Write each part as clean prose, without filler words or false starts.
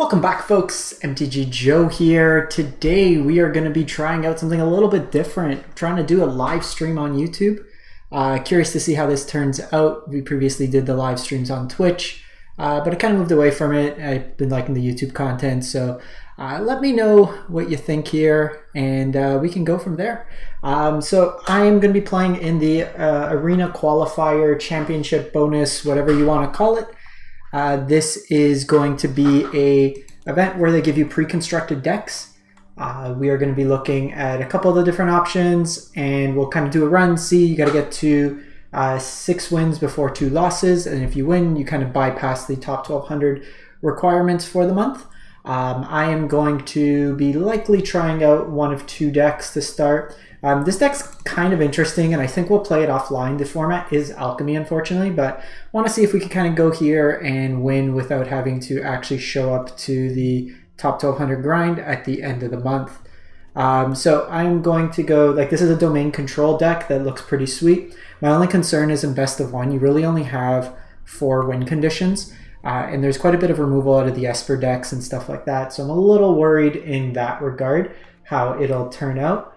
Welcome back, folks. MTG Joe here. Today we are going to be trying out something a little bit different, trying to do a live stream on YouTube. Curious to see how this turns out. We previously did the live streams on Twitch, but I kind of moved away from it. I've been liking the YouTube content, so let me know what you think here, and we can go from there. So I am going to be playing in the Arena Qualifier Championship bonus, whatever you want to call it. This is going to be a event where they give you pre-constructed decks. We are going to be looking at a couple of the different options, and we'll kind of do a run. See, you got to get to 6 wins before 2 losses, and if you win, you kind of bypass the top 1200 requirements for the month. I am going to be likely trying out one of 2 decks to start. This deck's kind of interesting, and I think we'll play it offline. The format is Alchemy, unfortunately, but I want to see if we can kind of go here and win without having to actually show up to the top 1200 grind at the end of the month. So I'm going to go, like, this is a domain control deck that looks pretty sweet. My only concern is in best of 1, you really only have 4 win conditions, and there's quite a bit of removal out of the Esper decks and stuff like that, so I'm a little worried in that regard how it'll turn out.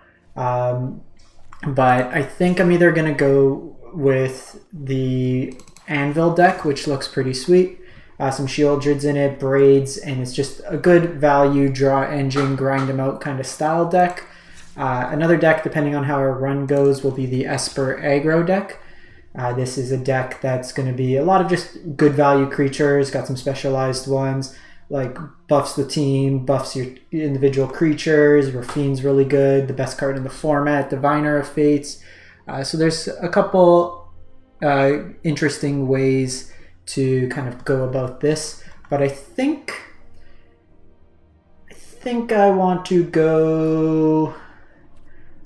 But I think I'm either going to go with the Anvil deck, which looks pretty sweet. Some Shieldreds in it, Braids, and it's just a good value, draw engine, grind them out kind of style deck. Another deck, depending on how our run goes, will be the Esper aggro deck. This is a deck that's going to be a lot of just good value creatures, got some specialized ones, like buffs the team, buffs your individual creatures. Rafine's really good, the best card in the format, Diviner of Fates. So there's a couple interesting ways to kind of go about this, but I think I want to go,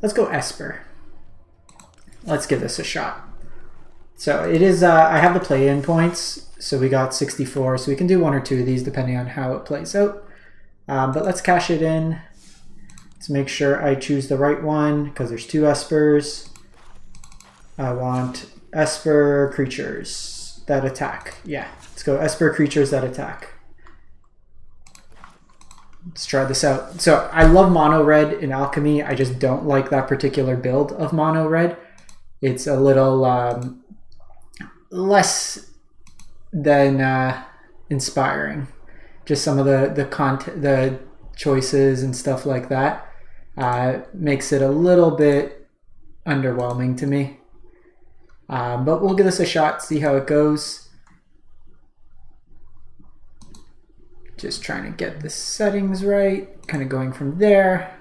let's go Esper. Let's give this a shot. So it is, I have the play-in points, so we got 64, so we can do 1 or 2 of these depending on how it plays out. But let's cash it in. Let's make sure I choose the right one, because there's 2 Espers. I want Esper creatures that attack. Yeah, let's go Esper creatures that attack. Let's try this out. So I love mono red in Alchemy. I just don't like that particular build of mono red. It's a little less than inspiring. Just some of the choices and stuff like that makes it a little bit underwhelming to me. But we'll give this a shot, see how it goes. Just trying to get the settings right, kind of going from there.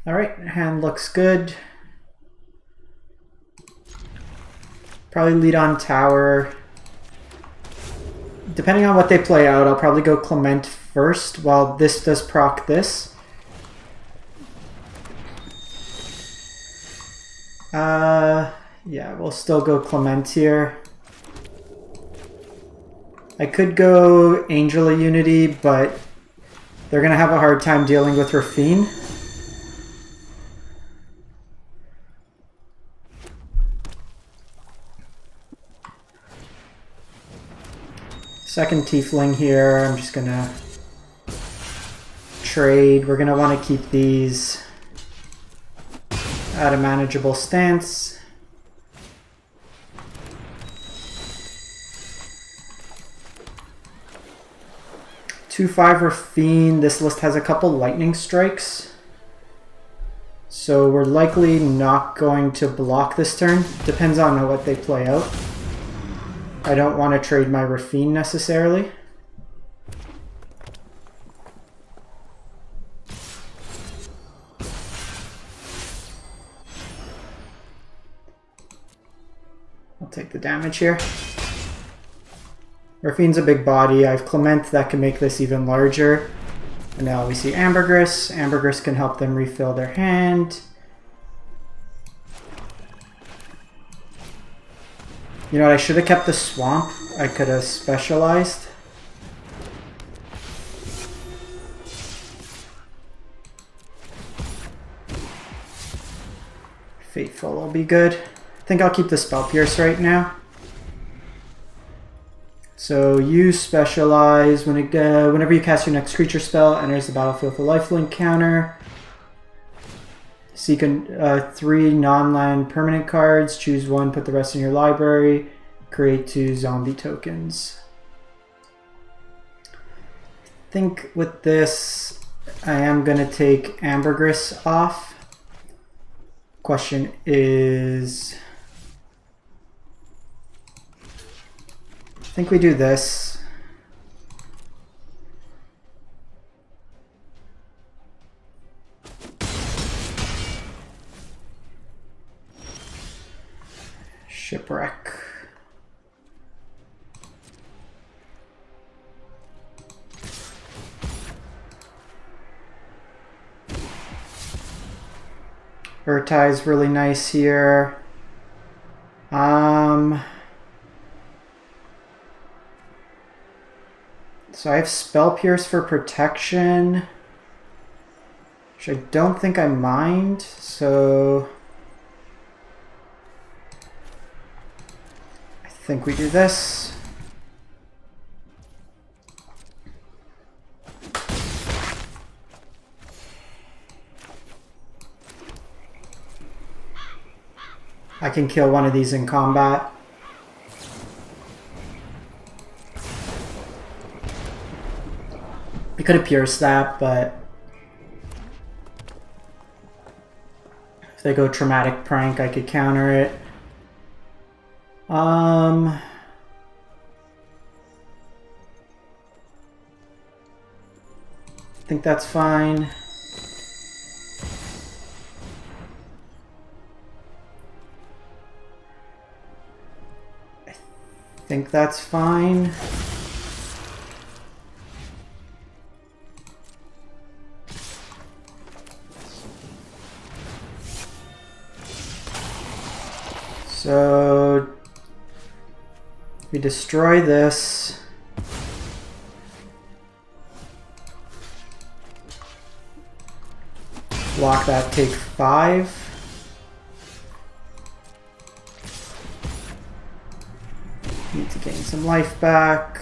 All right, hand looks good. Probably lead on tower. Depending on what they play out, I'll probably go Clement first while this does proc this. Yeah, we'll still go Clement here. I could go Angel of Unity, but they're going to have a hard time dealing with Rafine. Second Tiefling here, I'm just gonna trade. We're gonna want to keep these at a manageable stance. Two 5 Rafine. This list has a couple lightning strikes, so we're likely not going to block this turn. Depends on what they play out. I don't want to trade my Rafine necessarily. I'll take the damage here. Rafine's a big body. I have Clement that can make this even larger. And now we see Ambergris. Ambergris can help them refill their hand. You know what, I should have kept the swamp. I could have specialized. Fateful will be good. I think I'll keep the Spell Pierce right now. So you specialize whenever you cast your next creature spell, enters the battlefield with a lifelink counter. Seek 3 non-land permanent cards, choose 1, put the rest in your library, create 2 zombie tokens. I think with this, I am going to take Ambergris off. Question is, I think we do this. Shipwreck. Urtai is really nice here. So I have Spell Pierce for protection, which I don't think I mind, so I think we do this. I can kill one of these in combat. I could have pierced that, but if they go Traumatic Prank, I could counter it. I think that's fine. I think that's fine. So we destroy this. Block that, take 5. Need to gain some life back.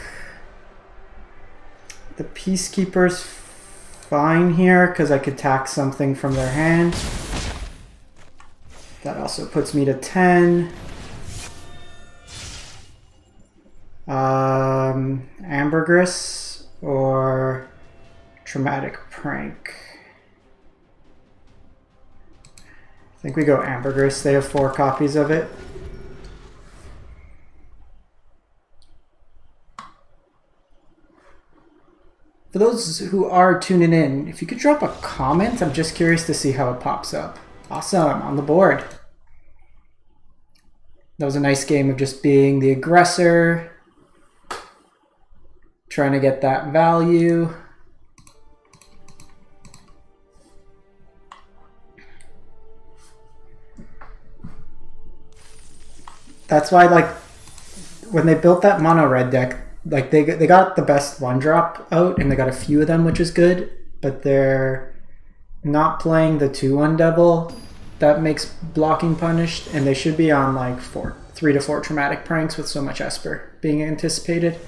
The Peacekeeper's fine here because I could tax something from their hand. That also puts me to 10. Ambergris or Traumatic Prank. I think we go Ambergris. They have 4 copies of it. For those who are tuning in, if you could drop a comment, I'm just curious to see how it pops up. Awesome, on the board. That was a nice game of just being the aggressor, trying to get that value. That's why, like, when they built that mono red deck, like they got the best 1-drop out, and they got a few of them, which is good, but they're not playing the 2/1 devil. That makes blocking punished, and they should be on like 3 to 4 Traumatic Pranks with so much Esper being anticipated.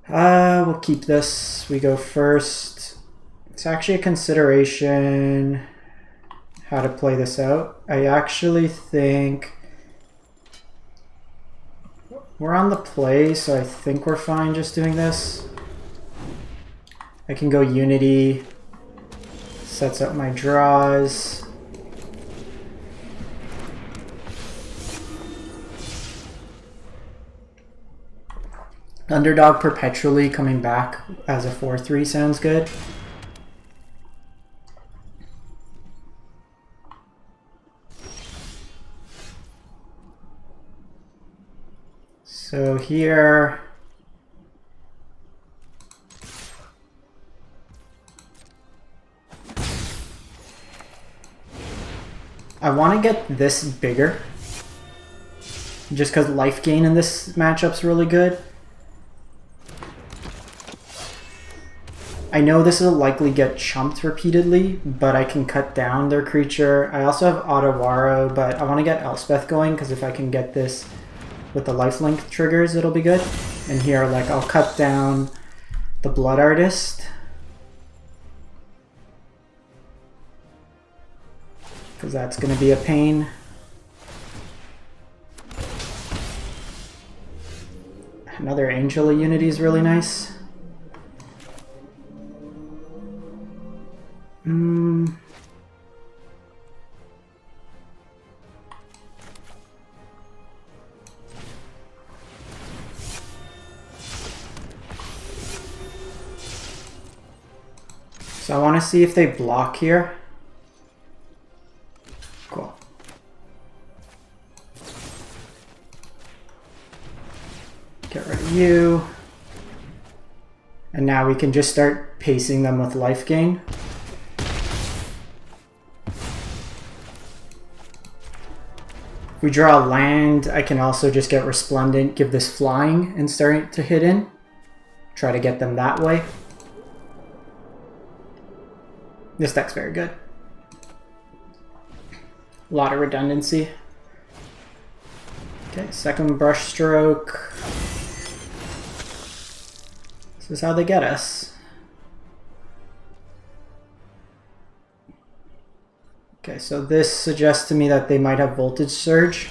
We'll keep this. We go first. It's actually a consideration how to play this out. I actually think we're on the play, so I think we're fine just doing this. I can go Unity, sets up my draws. Underdog perpetually coming back as a 4/3 sounds good. So here, I want to get this bigger, just because life gain in this matchup's really good. I know this will likely get chumped repeatedly, but I can cut down their creature. I also have Otawaro, but I want to get Elspeth going, because if I can get this with the lifelink triggers, it'll be good. And here, like, I'll cut down the Blood Artist. Because that's going to be a pain. Another Angel of Unity is really nice. So I want to see if they block here. Cool. Get rid of you. And now we can just start pacing them with life gain. If we draw a land, I can also just get Resplendent, give this flying, and start to hit in. Try to get them that way. This deck's very good. A lot of redundancy. Okay, second brush stroke. This is how they get us. Okay, so this suggests to me that they might have Voltage Surge.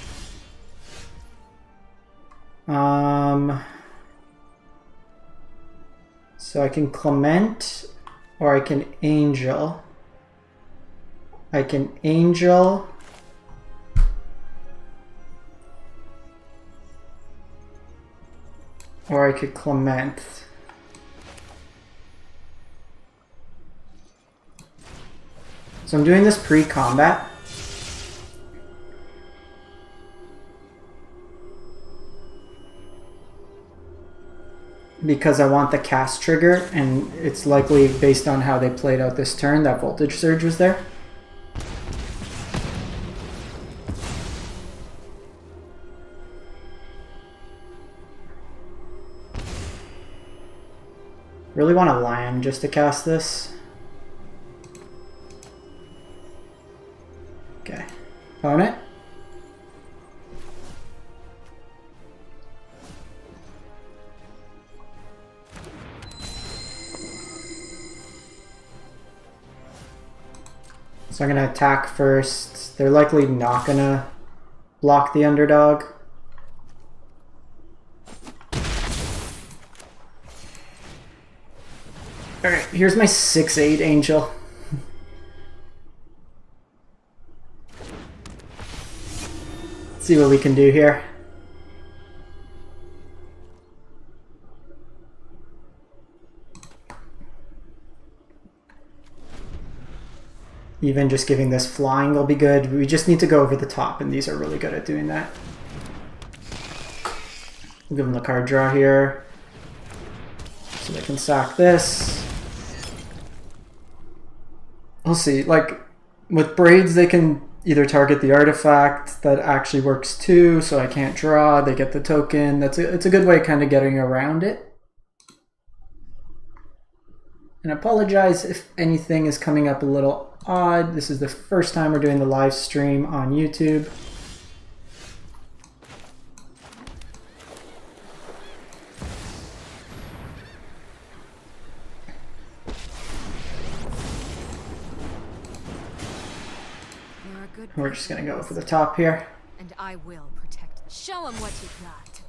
So I can Clement, or I can Angel. I can Angel. Or I could Clement. So I'm doing this pre-combat. Because I want the cast trigger, and it's likely based on how they played out this turn that Voltage Surge was there. Really want a land just to cast this. Okay, opponent. So I'm gonna attack first. They're likely not gonna block the underdog. Alright, here's my 6/8 Angel. Let's see what we can do here. Even just giving this flying will be good. We just need to go over the top, and these are really good at doing that. We'll give them the card draw here. So they can sack this. We'll see. Like, with Braids, they can either target the artifact. That actually works too, so I can't draw. They get the token. It's a good way of kind of getting around it. And I apologize if anything is coming up a little odd. This is the first time we're doing the live stream on YouTube. We're just gonna go for the top here. And I will protect. Show him what you got.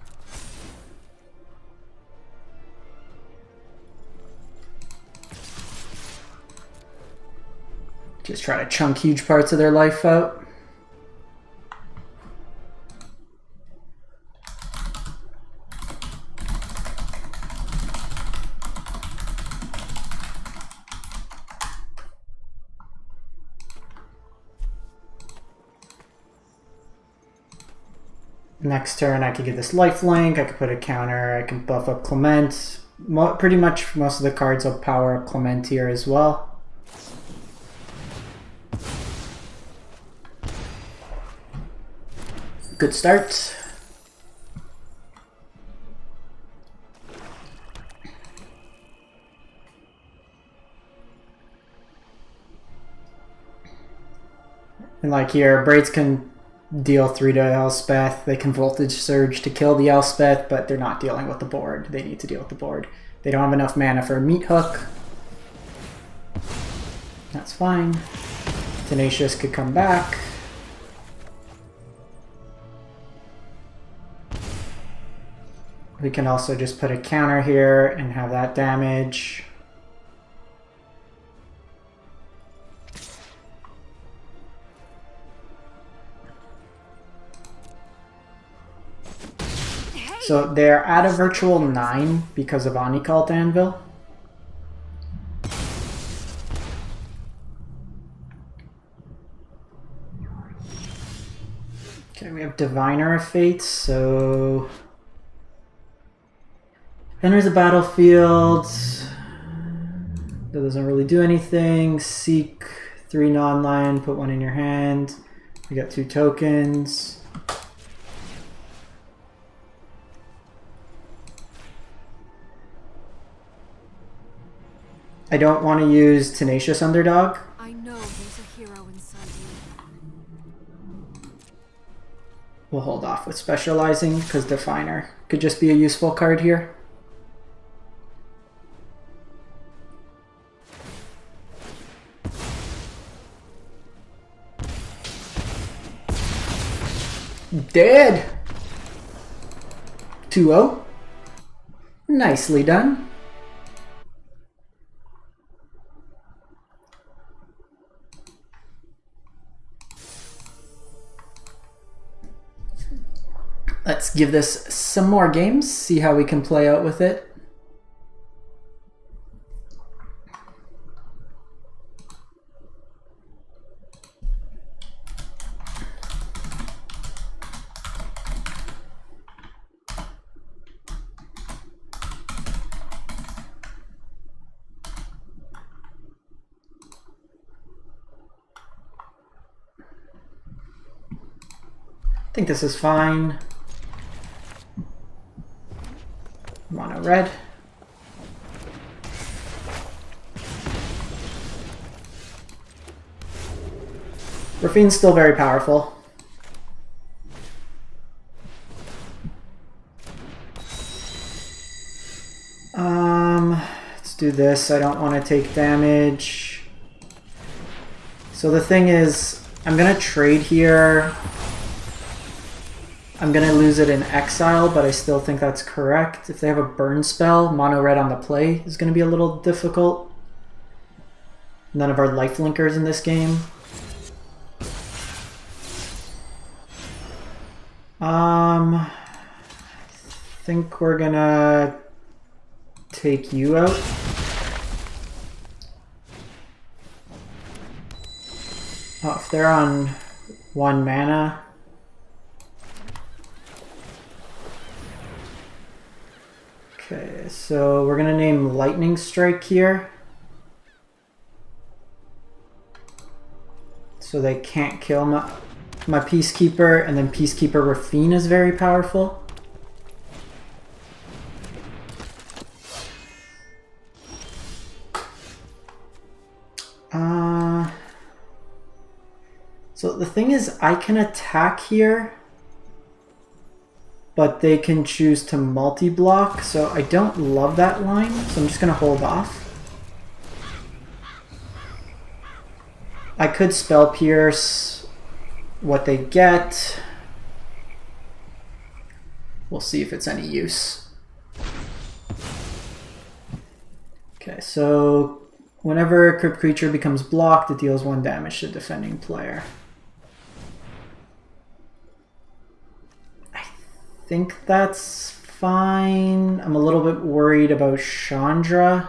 Just try to chunk huge parts of their life out. Next turn I could give this lifelink, I could put a counter, I can buff up Clement. Pretty much most of the cards will power up Clement here as well. Good start. And like here, Braids can deal 3 to Elspeth. They can Voltage Surge to kill the Elspeth, but they're not dealing with the board. They need to deal with the board. They don't have enough mana for a Meat Hook. That's fine. Tenacious could come back. We can also just put a counter here and have that damage. So they're at a virtual 9 because of Onicult Anvil. Okay, we have Diviner of Fates, so enters the battlefield. That doesn't really do anything. Seek 3 non-land, put 1 in your hand. We got 2 tokens. I don't want to use Tenacious Underdog. I know there's a hero inside you. We'll hold off with specializing because Definer could just be a useful card here. Dead! 2-0. Nicely done. Let's give this some more games, see how we can play out with it. I think this is fine. Mono red. Raffine's still very powerful. Let's do this. I don't want to take damage. So the thing is, I'm gonna trade here. I'm going to lose it in exile, but I still think that's correct. If they have a burn spell, mono red on the play is going to be a little difficult. None of our lifelinkers in this game. I think we're going to take you out. Oh, if they're on 1 mana... Okay, so we're gonna name Lightning Strike here. So they can't kill my Peacekeeper, and then Peacekeeper Raffine is very powerful. So the thing is, I can attack here, but they can choose to multi-block, so I don't love that line, so I'm just going to hold off. I could Spell Pierce what they get. We'll see if it's any use. Okay, so whenever a Crypt Creature becomes blocked, it deals 1 damage to the defending player. I think that's fine. I'm a little bit worried about Chandra.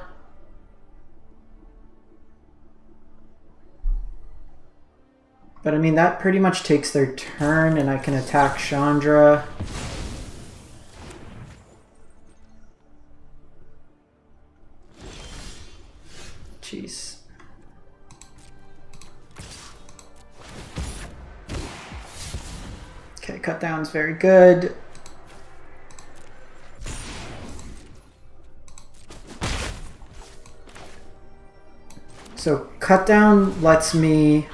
But I mean, that pretty much takes their turn, and I can attack Chandra. Jeez. Okay, cut down's very good. So cut down lets me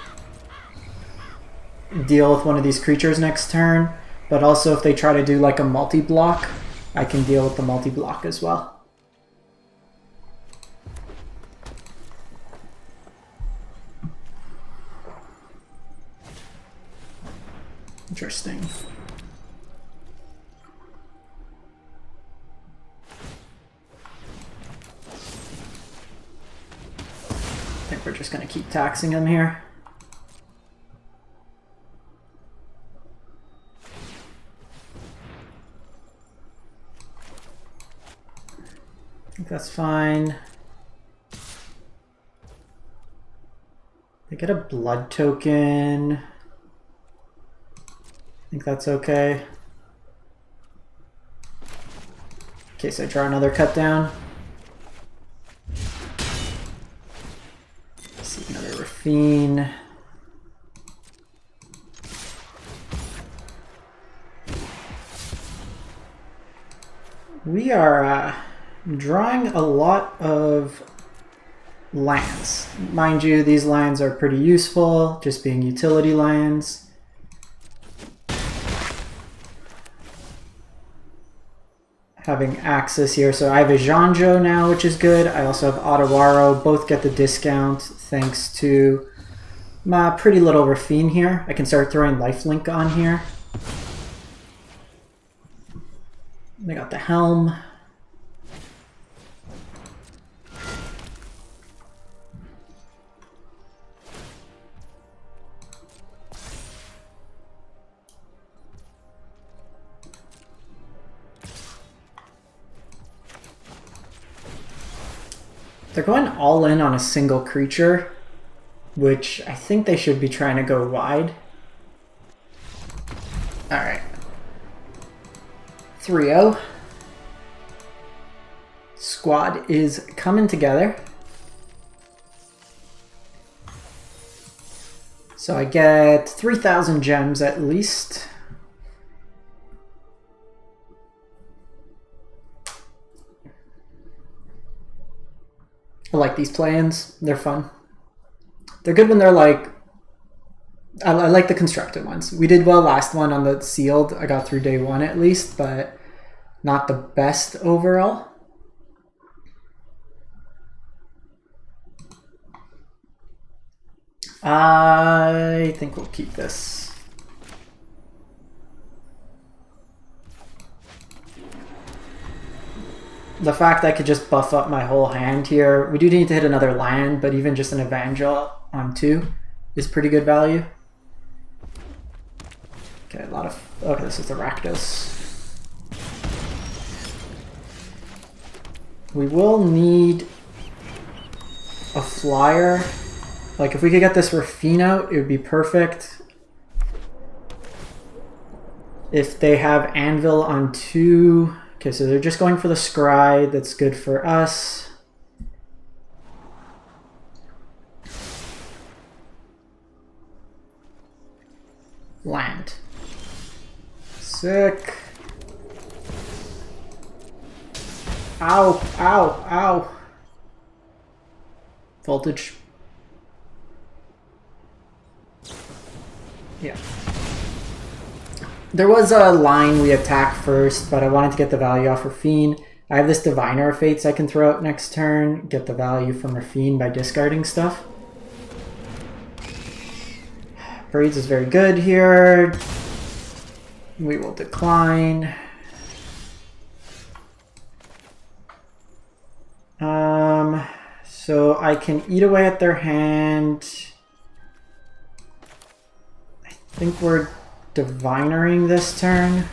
deal with one of these creatures next turn, but also if they try to do like a multi-block, I can deal with the multi-block as well. Interesting. I think we're just going to keep taxing him here. I think that's fine. They get a blood token. I think that's okay. In case I draw another cut down. See another Rafine. We are drawing a lot of lands. Mind you, these lands are pretty useful, just being utility lands. Having access here, so I have a Janjo now, which is good. I also have Otawaro, both get the discount thanks to my pretty little Rafine here. I can start throwing lifelink on here. I got the Helm. They're going all in on a single creature, which I think they should be trying to go wide. Alright. 3-0. Squad is coming together. So I get 3,000 gems at least. I like these play-ins. They're fun. They're good when they're like... I like the constructed ones. We did well last one on the sealed. I got through day one at least, but not the best overall. I think we'll keep this. The fact I could just buff up my whole hand here. We do need to hit another land, but even just an Evangel on 2 is pretty good value. Okay, a lot of... Okay, this is the Rakdos. We will need a flyer. Like, if we could get this Rafine out, it would be perfect. If they have Anvil on 2... Okay, so they're just going for the Scry. That's good for us. Land. Sick. Ow, ow, ow. Voltage. Yeah. There was a line we attacked first, but I wanted to get the value off Rafine. I have this Diviner of Fates I can throw out next turn, get the value from Rafine by discarding stuff. Parades is very good here. We will decline. So I can eat away at their hand. I think we're Divinering this turn.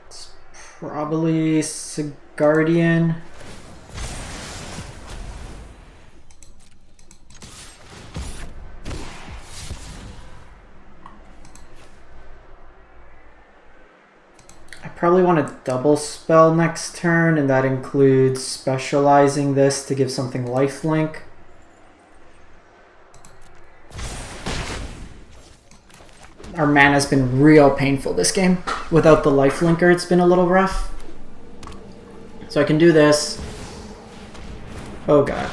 It's probably Sigardian. Probably want to double spell next turn, and that includes specializing this to give something lifelink. Our mana's been real painful this game. Without the lifelinker, it's been a little rough. So I can do this. Oh god.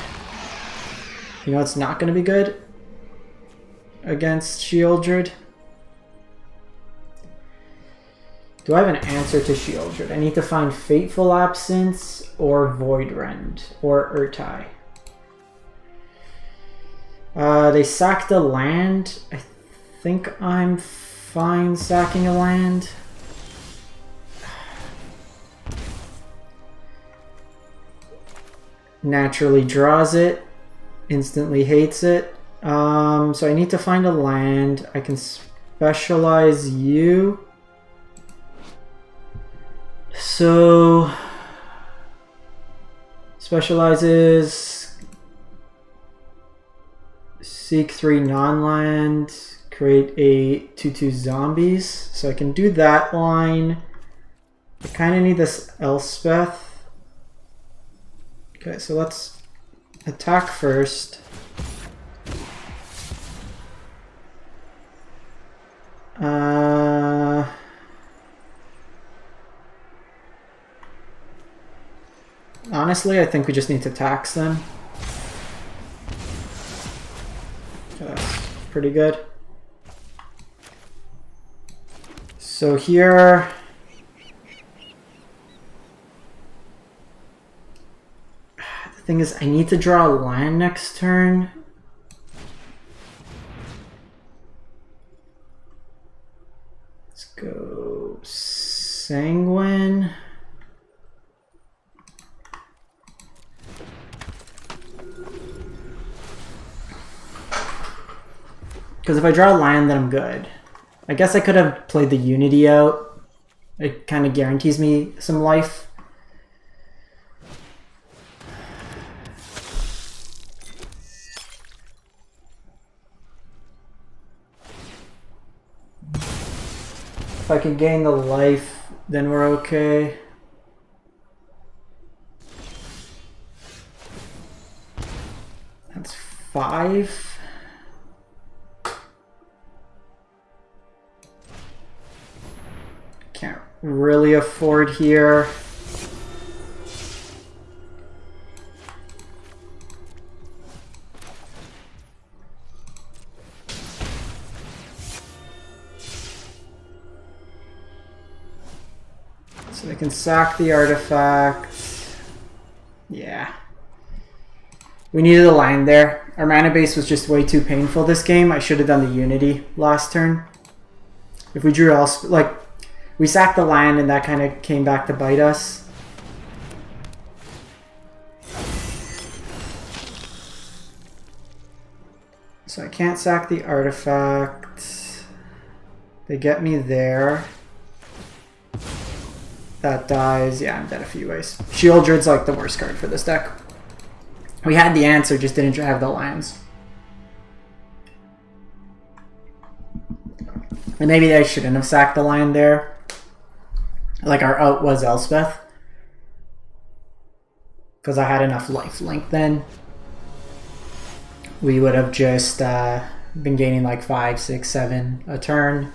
You know it's not going to be good against Shieldred? Do I have an answer to Shieldred? I need to find Fateful Absence or Void Rend or Urtai. They sacked a land. I think I'm fine sacking a land. Naturally draws it. Instantly hates it. So I need to find a land. I can specialize you. So specializes, seek 3 non-land, create a 2/2 zombies. So I can do that line. I kind of need this Elspeth. Okay, so let's attack first. Honestly, I think we just need to tax them. Okay, that's pretty good. So here... the thing is, I need to draw a land next turn. Let's go Sanguine. Because if I draw a land, then I'm good. I guess I could have played the Unity out. It kind of guarantees me some life. If I can gain the life, then we're okay. That's 5. Can't really afford here. So they can sack the artifact. Yeah. We needed a line there. Our mana base was just way too painful this game. I should have done the Unity last turn. If we drew else, like, we sacked the land and that kind of came back to bite us. So I can't sack the artifact. They get me there. That dies. Yeah, I'm dead a few ways. Shieldred's like the worst card for this deck. We had the answer, just didn't have the lands. And maybe I shouldn't have sacked the land there. Like our out was Elspeth. Because I had enough lifelink then. We would have just been gaining like 5, 6, 7 a turn.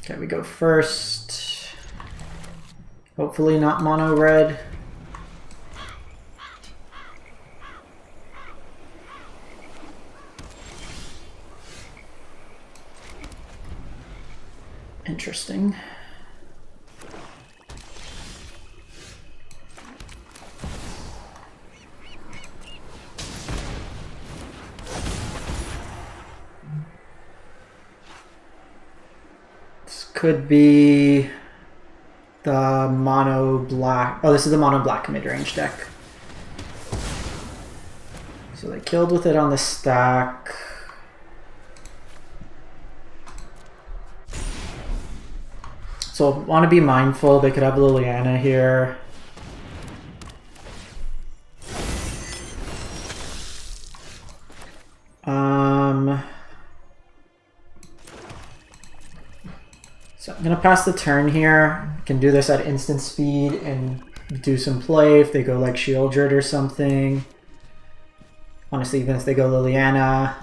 Okay, we go first. Hopefully not mono red. Interesting. This could be the mono black. Oh, this is the mono black mid-range deck. So they killed with it on the stack. So want to be mindful. They could have Liliana here. So I'm gonna pass the turn here. I can do this at instant speed and do some play if they go like Shieldred or something. Honestly, even if they go Liliana.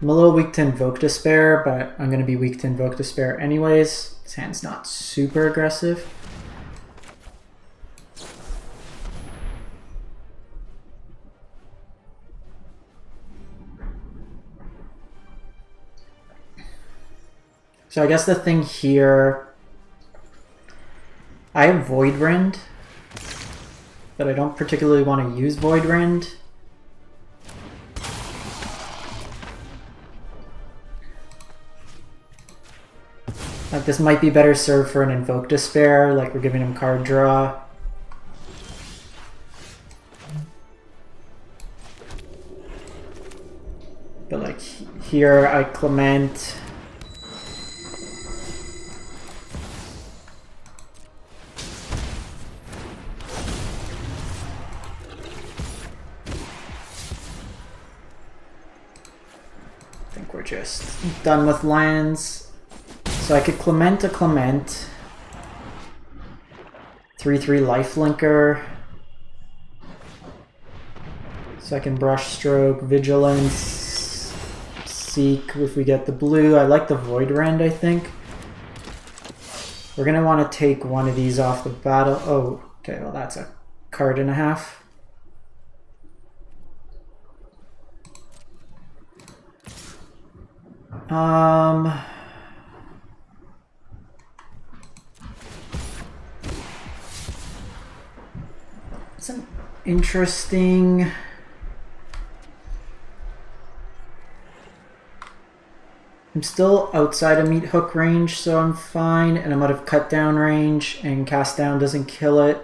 I'm a little weak to Invoke Despair, but I'm gonna be weak to Invoke Despair anyways. This hand's not super aggressive. So I guess the thing here, I have Void Rend, but I don't particularly want to use Void Rend. Like, this might be better served for an Invoke Despair, like we're giving him card draw. But like here I Clement. I think we're just done with lands. So I could Clement a Clement. 3/3 lifelinker. So I can Brush Stroke, Vigilance, Seek if we get the blue. I like the Void Rend, I think. We're gonna want to take one of these off the battle. Oh, okay, well that's a card and a half. It's an interesting. I'm still outside of Meat Hook range, so I'm fine, and I'm out of cut down range, and cast down doesn't kill it.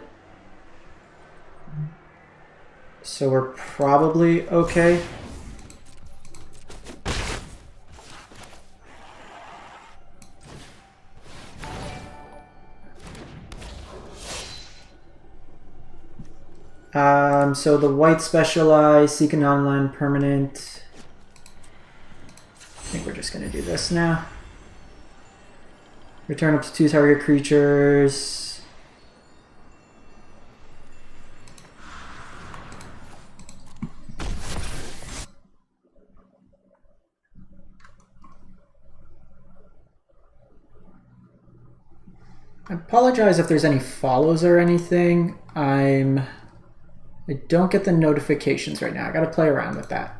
So we're probably okay. So the white specialize, seek a non-land permanent. I think we're just gonna do this now. Return up to 2 target creatures. I apologize if there's any follows or anything. I don't get the notifications right now. I gotta play around with that.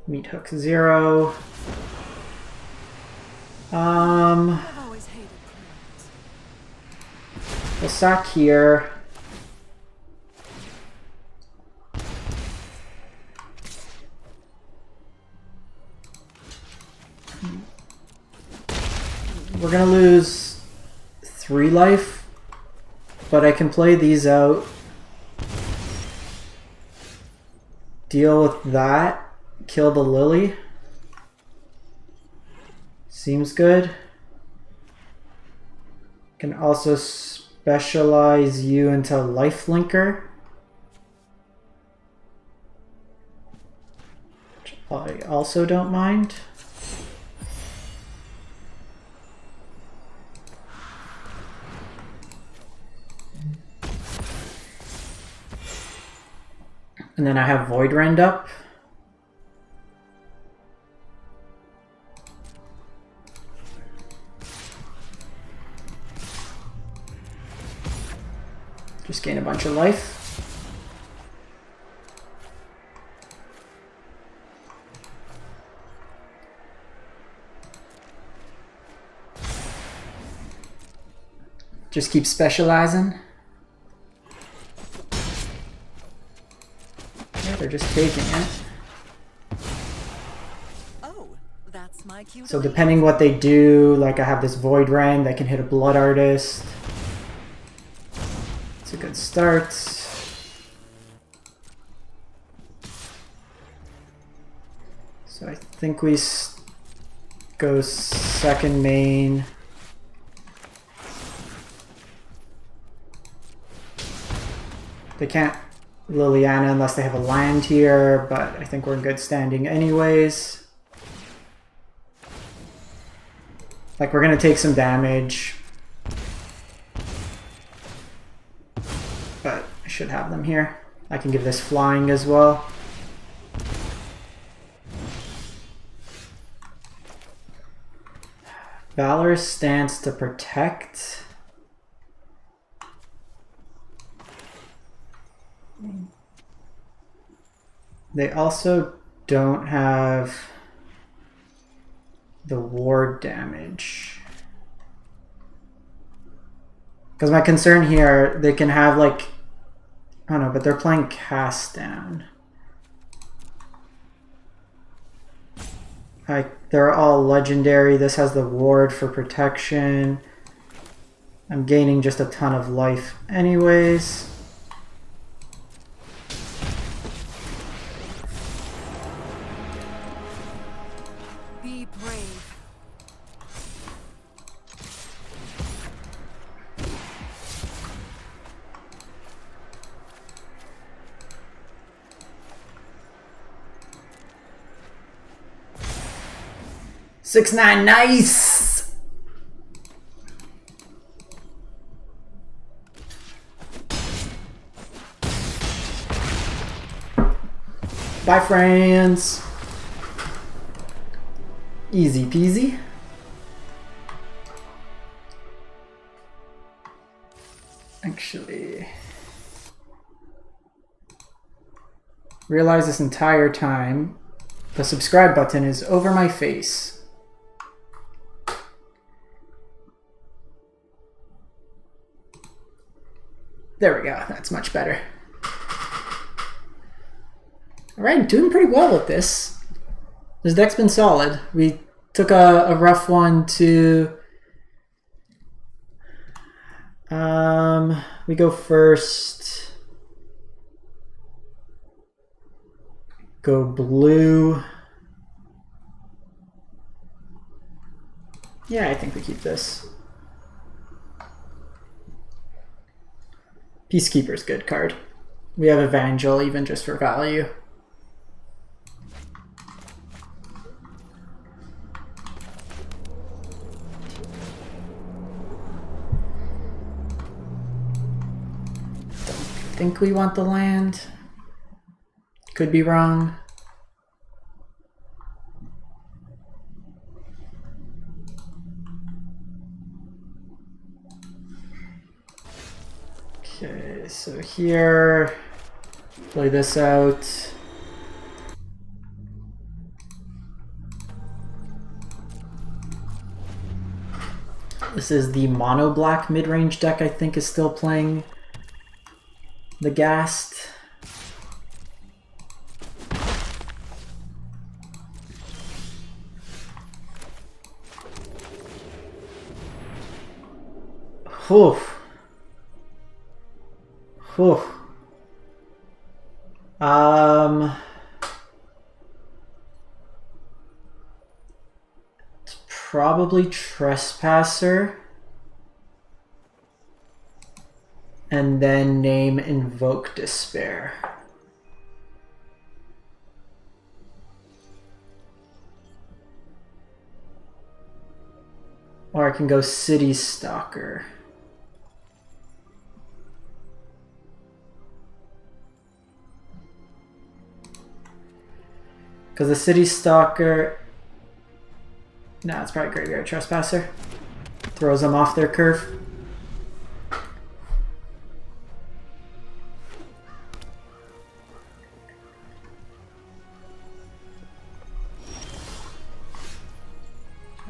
Meat Hook 0. I've always hated We'll sack here. We're gonna lose 3 life, but I can play these out. Deal with that. Kill the Lily. Seems good. Can also specialize you into lifelinker, which I also don't mind. And then I have Void Rend up. Just gain a bunch of life. Just keep specializing. Yeah, they're just taking it. Oh, that's my cue. So depending what they do, like I have this Void Rend, I can hit a Blood Artist. It's a good start. So I think we go second main. They can't Liliana unless they have a land here, but I think we're in good standing anyways. Like, we're gonna take some damage, but I should have them here. I can give this flying as well. Valorous stance to protect. They also don't have the ward damage. Because my concern here, they can have like, I don't know, but they're playing cast down. They're all legendary. This has the ward for protection. I'm gaining just a ton of life anyways. Be brave. Six nine, nice. Bye, friends. Easy peasy. Actually, realize this entire time the subscribe button is over my face. There we go, that's much better. Alright, doing pretty well with this. This deck's been solid. We took a rough one to... we go first. Go blue. Yeah, I think we keep this. Peacekeeper's good card. We have Evangel even just for value. Don't think we want the land. Could be wrong. Okay, so here, play this out. This is the mono black mid-range deck I think is still playing the Ghast. Whew. Whew. It's probably Trespasser. And then name Invoke Despair. Or I can go City Stalker. Because the City Stalker... No, it's probably Graveyard Trespasser. Throws them off their curve.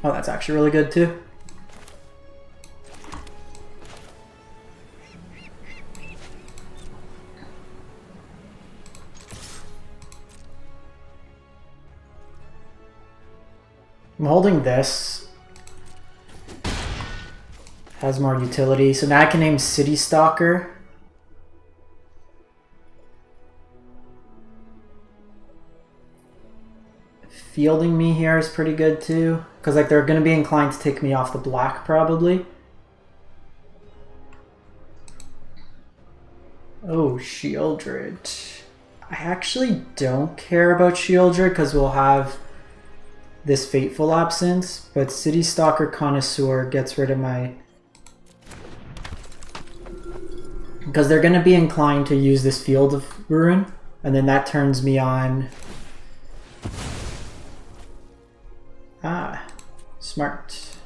Oh, that's actually really good too. I'm holding this. Has more utility. So now I can name City Stalker. Fielding me here is pretty good too. Because like they're going to be inclined to take me off the black probably. Oh, Shieldred. I actually don't care about Shieldred because we'll have this Fateful Absence, but City Stalker Connoisseur gets rid of my... Because they're going to be inclined to use this Field of Ruin, and then that turns me on... Ah, smart.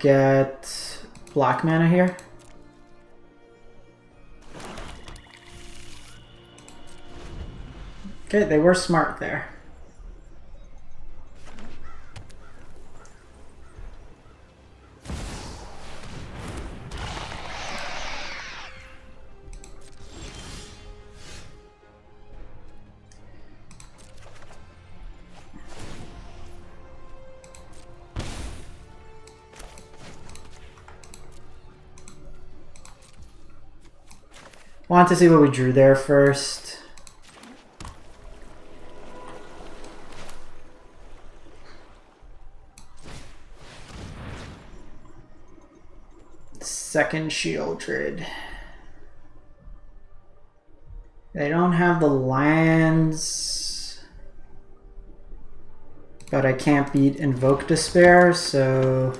get black mana here. Okay, they were smart there. Want to see what we drew there first. Second Shieldred. They don't have the lands, but I can't beat Invoke Despair, so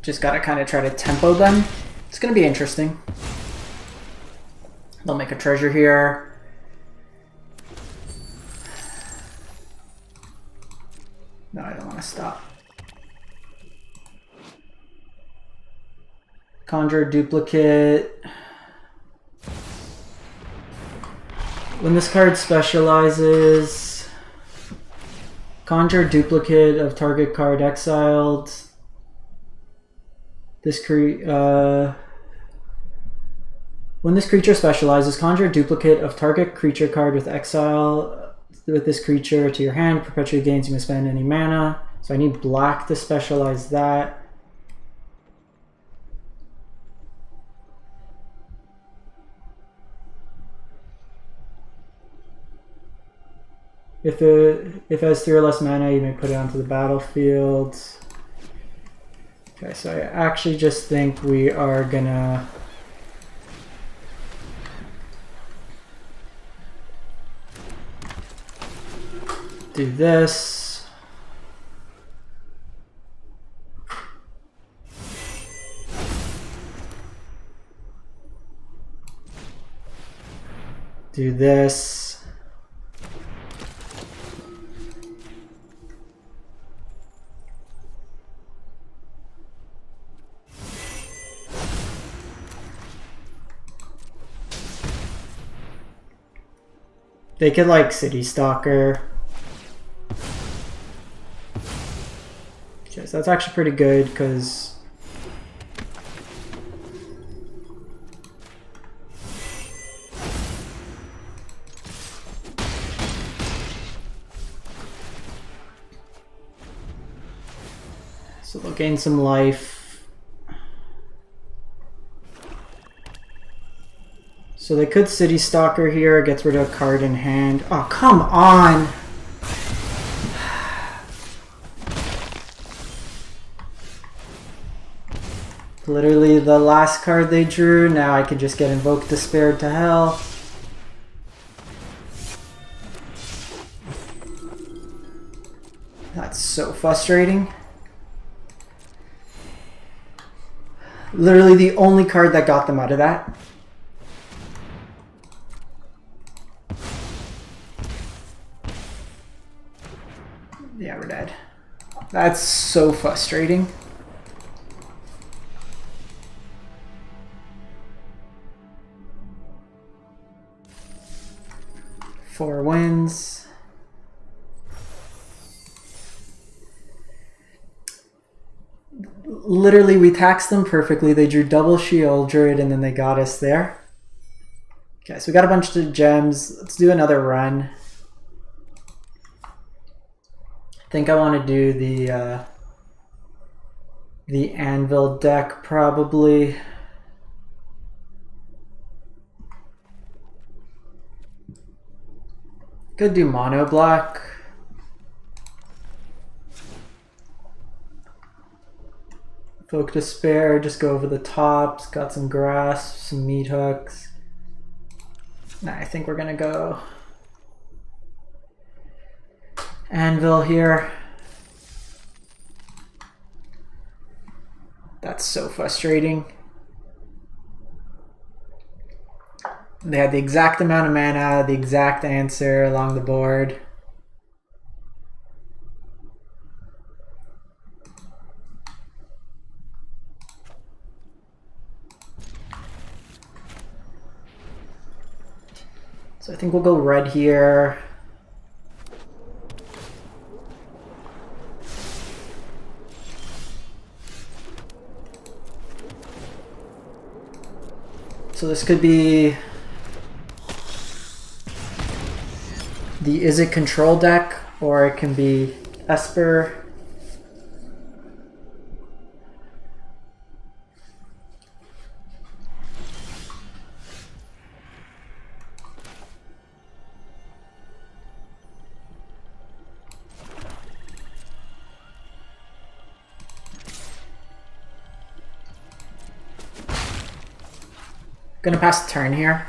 just gotta kind of try to tempo them. It's gonna be interesting. They'll make a treasure here. No, I don't want to stop. Conjure duplicate. When this card specializes, conjure duplicate of target card exiled. This when this creature specializes, conjure a duplicate of target creature card with exile with this creature to your hand. Perpetually gains, you may spend any mana. So I need black to specialize that. If it has 3 or less mana, you may put it onto the battlefield. Okay, so I actually just think we are gonna do this. Do this. They could like City Stalker. Okay, so that's actually pretty good because so they'll gain some life. So they could City Stalker here, gets rid of a card in hand. Oh, come on! Literally the last card they drew. Now I could just get Invoke Despair to hell. That's so frustrating. Literally the only card that got them out of that. Yeah, we're dead. That's so frustrating. Four wins. Literally, we taxed them perfectly. They drew double Shieldred and then they got us there. Okay, so we got a bunch of gems. Let's do another run. I think I want to do the Anvil deck probably. Could do mono black. Folk Despair, just go over the tops, got some grass, some meat hooks. Nah, I think we're gonna go Anvil here. That's so frustrating. They had the exact amount of mana, the exact answer along the board. So I think we'll go red here. So this could be the Is It Control deck, or it can be Esper. Gonna pass the turn here.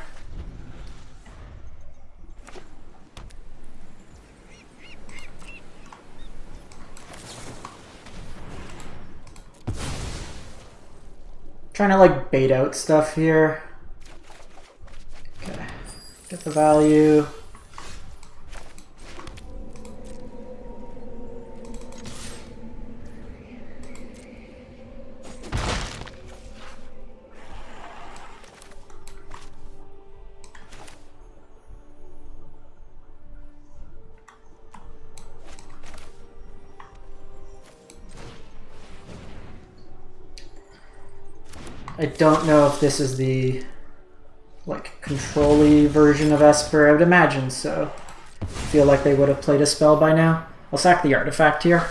Trying to like bait out stuff here. Okay, get the value. I don't know if this is the like control-y version of Esper. I would imagine so. I feel like they would have played a spell by now. I'll sack the artifact here.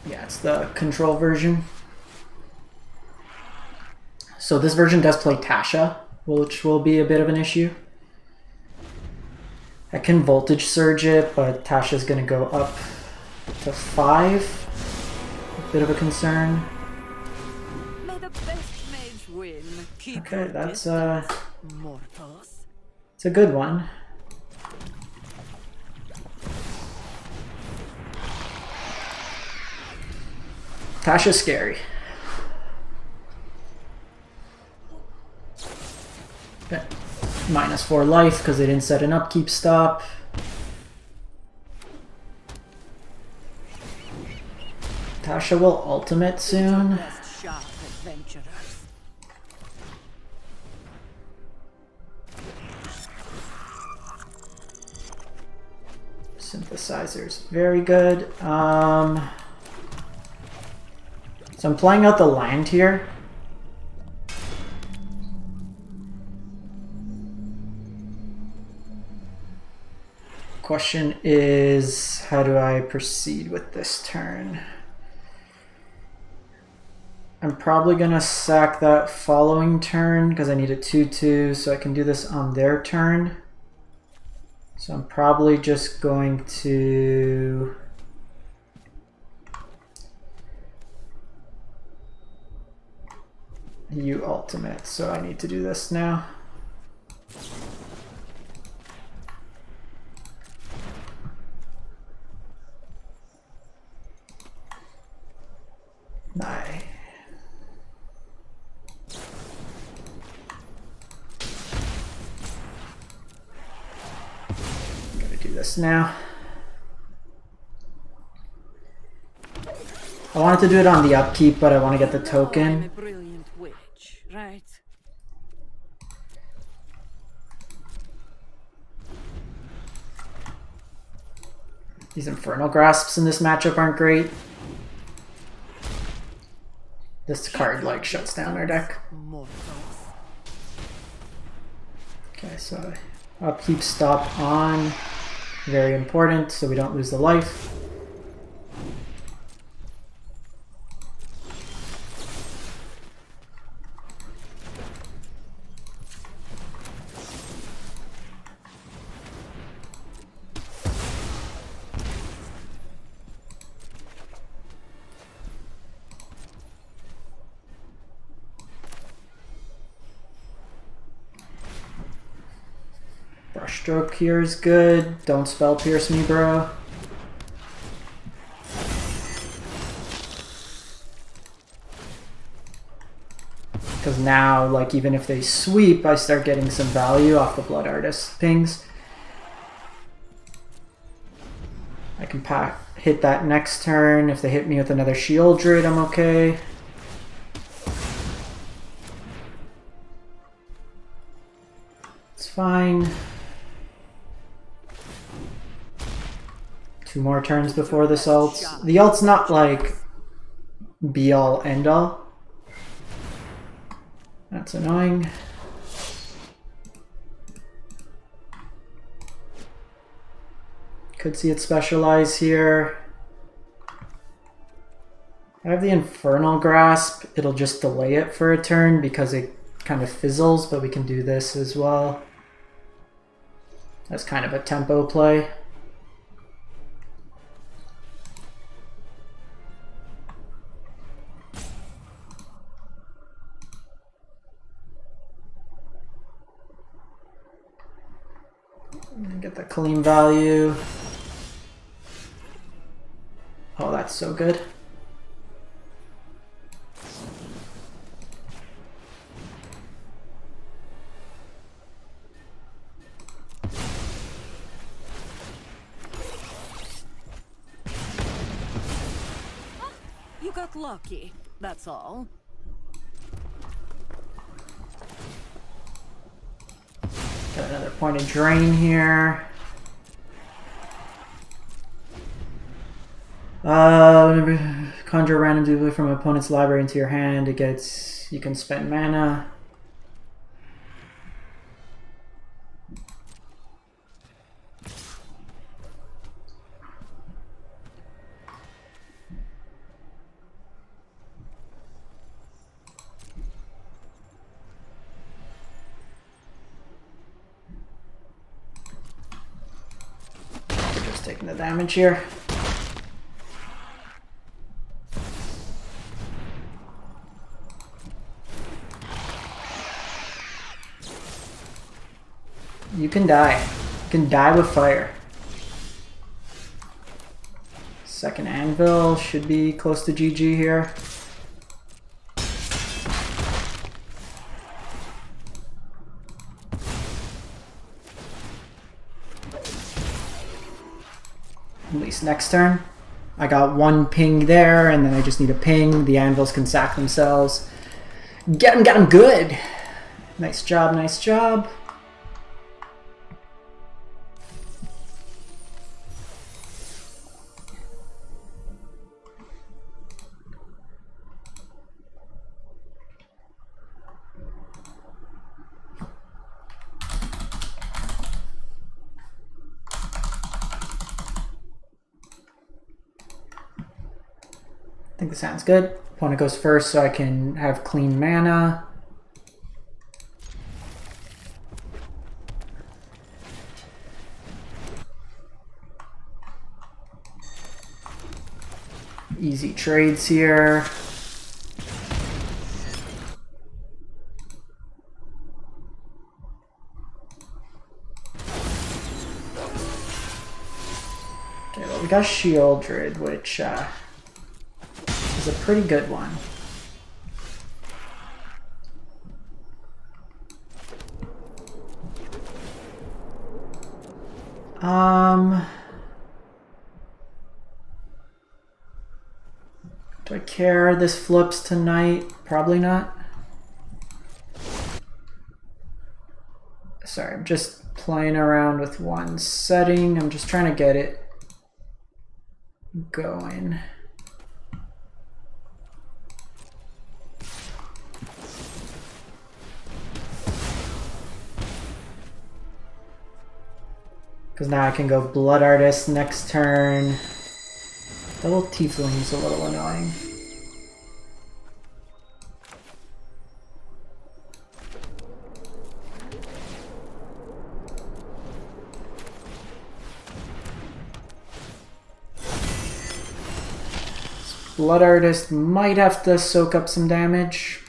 Yeah, it's the control version. So this version does play Tasha, which will be a bit of an issue. I can voltage surge it, but Tasha's going to go up to 5. Bit of a concern. May the best mage win. Keep Okay, that's mortals. it's a good one. Tasha's scary. Okay. -4 life because they didn't set an upkeep stop. Tasha will ultimate soon. Synthesizer's very good. So I'm playing out the land here. Question is, how do I proceed with this turn? I'm probably gonna sack that following turn because I need a 2/2, so I can do this on their turn. So I'm probably just going to you ultimate, so I need to do this now. Nice. This now. I wanted to do it on the upkeep, but I want to get the token. I'm a brilliant witch, right? These Infernal Grasps in this matchup aren't great. This card like shuts down our deck. Okay, so upkeep stop on. Very important, so we don't lose the life. Brushstroke here is good. Don't spell pierce me, bro. Because now, like, even if they sweep, I start getting some value off the Blood Artist pings. I can hit that next turn. If they hit me with another Shieldred, I'm okay. It's fine. 2 more turns before this ult. The ult's not like be all end all. That's annoying. Could see it specialize here. I have the Infernal Grasp. It'll just delay it for a turn because it kind of fizzles, but we can do this as well. That's kind of a tempo play. Get the clean value. Oh, that's so good. You got lucky, that's all. Got another point of drain here. Conjure a random duplicate from an opponent's library into your hand. It gets, you can spend mana. Just taking the damage here. You can die. You can die with fire. Second Anvil should be close to GG here. At least next turn. I got 1 ping there, and then I just need a ping. The Anvils can sack themselves. Get him good! Nice job, nice job. I think this sounds good. Opponent goes first so I can have clean mana. Easy trades here. Okay, well, we got Shieldred, which is a pretty good one. Do I care this flips tonight? Probably not. Sorry, I'm just playing around with one setting. I'm just trying to get it going. Because now I can go Blood Artist next turn. Double Tiefling's a little annoying. Blood Artist might have to soak up some damage.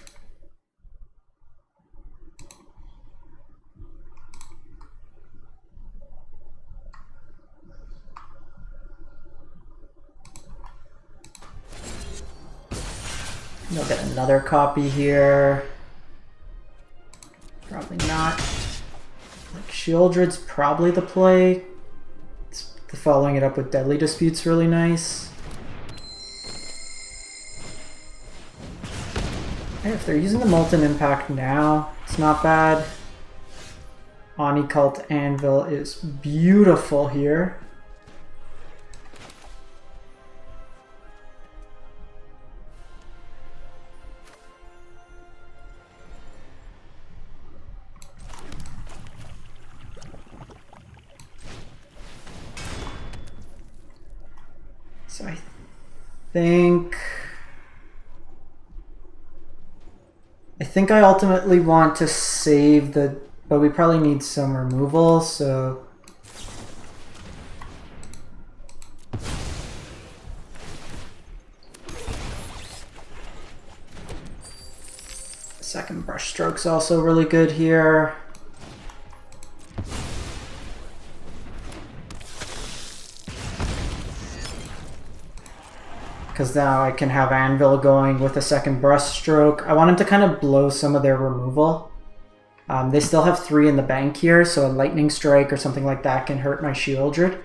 You'll get another copy here. Probably not. Like Shieldred's probably the play. Following it up with Deadly Dispute's really nice. Hey, if they're using the Molten Impact now, it's not bad. Oni Cult Anvil is beautiful here. So I think I ultimately want to save the, but we probably need some removal, so second brush stroke's also really good here. Because now I can have Anvil going with a second brush stroke. I want him to kind of blow some of their removal. They still have 3 in the bank here, so a lightning strike or something like that can hurt my Shieldred.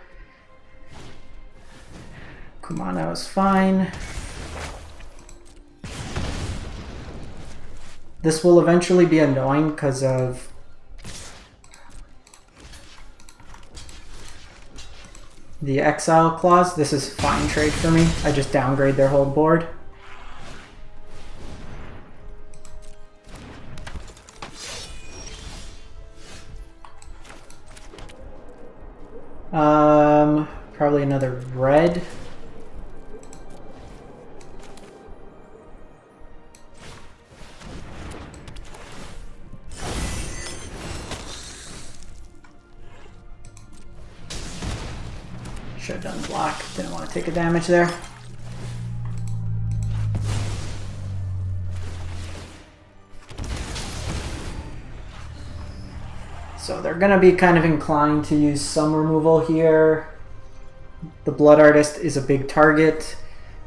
Kumano is fine. This will eventually be annoying because of the exile clause. This is fine trade for me. I just downgrade their whole board. Probably another red. Should have done black. Didn't want to take a damage there. So they're going to be kind of inclined to use some removal here. The Blood Artist is a big target.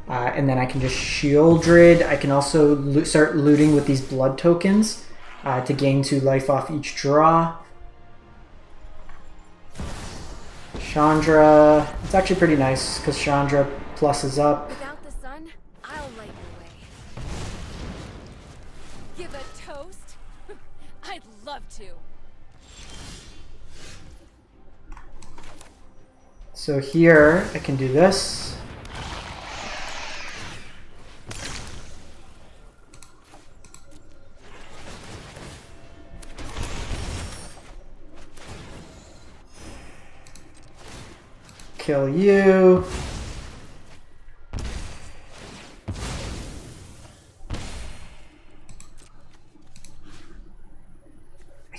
And then I can just Shieldred. I can also start looting with these blood tokens to gain 2 life off each draw. Chandra, it's actually pretty nice because Chandra pluses up. Without the sun, I'll light your way. Give a toast? I'd love to. So here I can do this. Kill you. I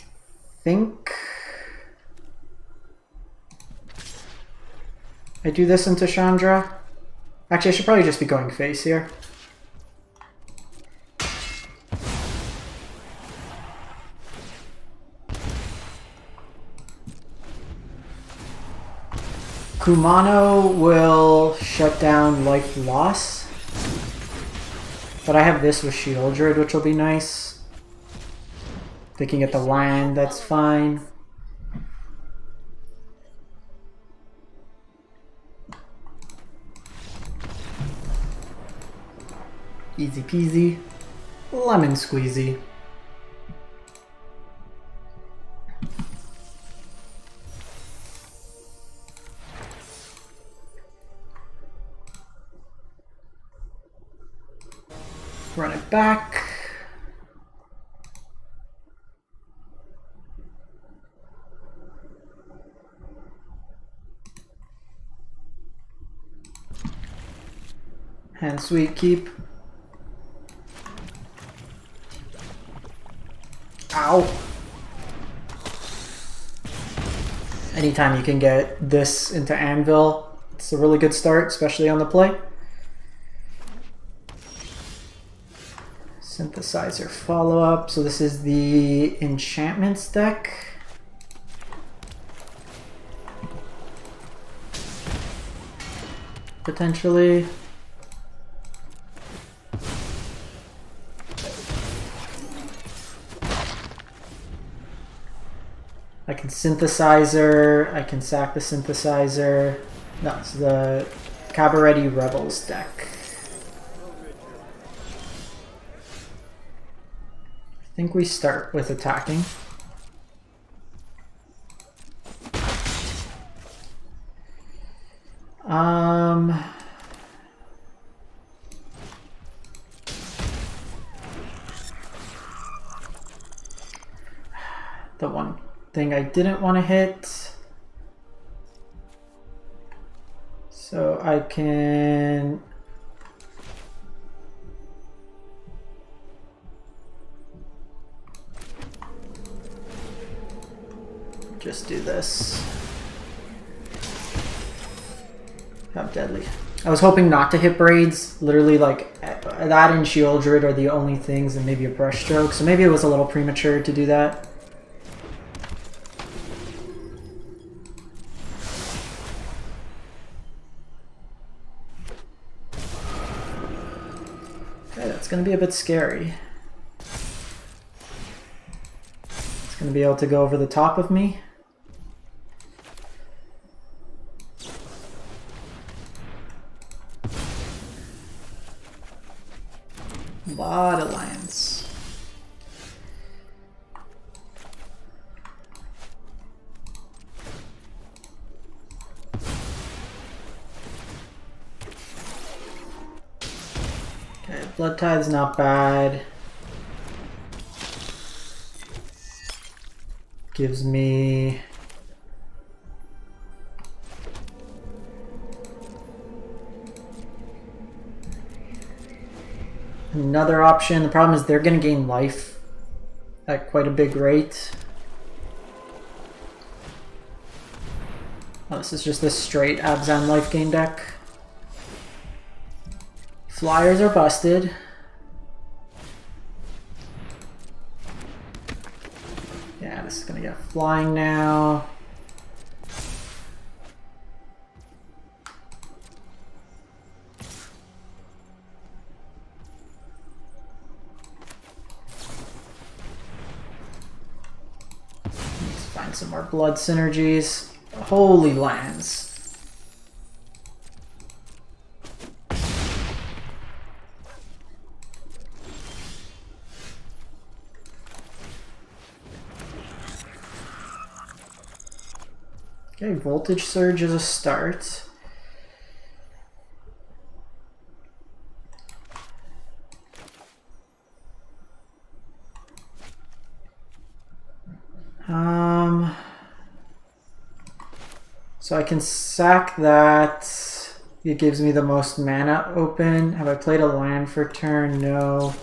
think I do this into Chandra. Actually, I should probably just be going face here. Kumano will shut down life loss. But I have this with Shieldred, which will be nice. They can get the land, that's fine. Easy peasy, lemon squeezy. Run it back. And sweet keep. Ow. Anytime you can get this into Anvil, it's a really good start, especially on the play. Synthesizer follow-up. So this is the enchantments deck. Potentially. I can synthesizer. I can sack the synthesizer. No, it's the Cabaretti Rebels deck. I think we start with attacking. The one thing I didn't want to hit. So I can just do this. How deadly. I was hoping not to hit braids. Literally, like, that and Shieldred are the only things, and maybe a brushstroke. So maybe it was a little premature to do that. Okay, that's going to be a bit scary. It's going to be able to go over the top of me. A lot of lands. Okay, Blood Tide's not bad. Gives me another option. The problem is they're going to gain life at quite a big rate. Oh, this is just this straight Abzan life gain deck. Flyers are busted. Yeah, this is going to get flying now. Find some more blood synergies. Holy lands. Okay, Voltage Surge is a start. So I can sack that. It gives me the most mana open. Have I played a land for turn? No.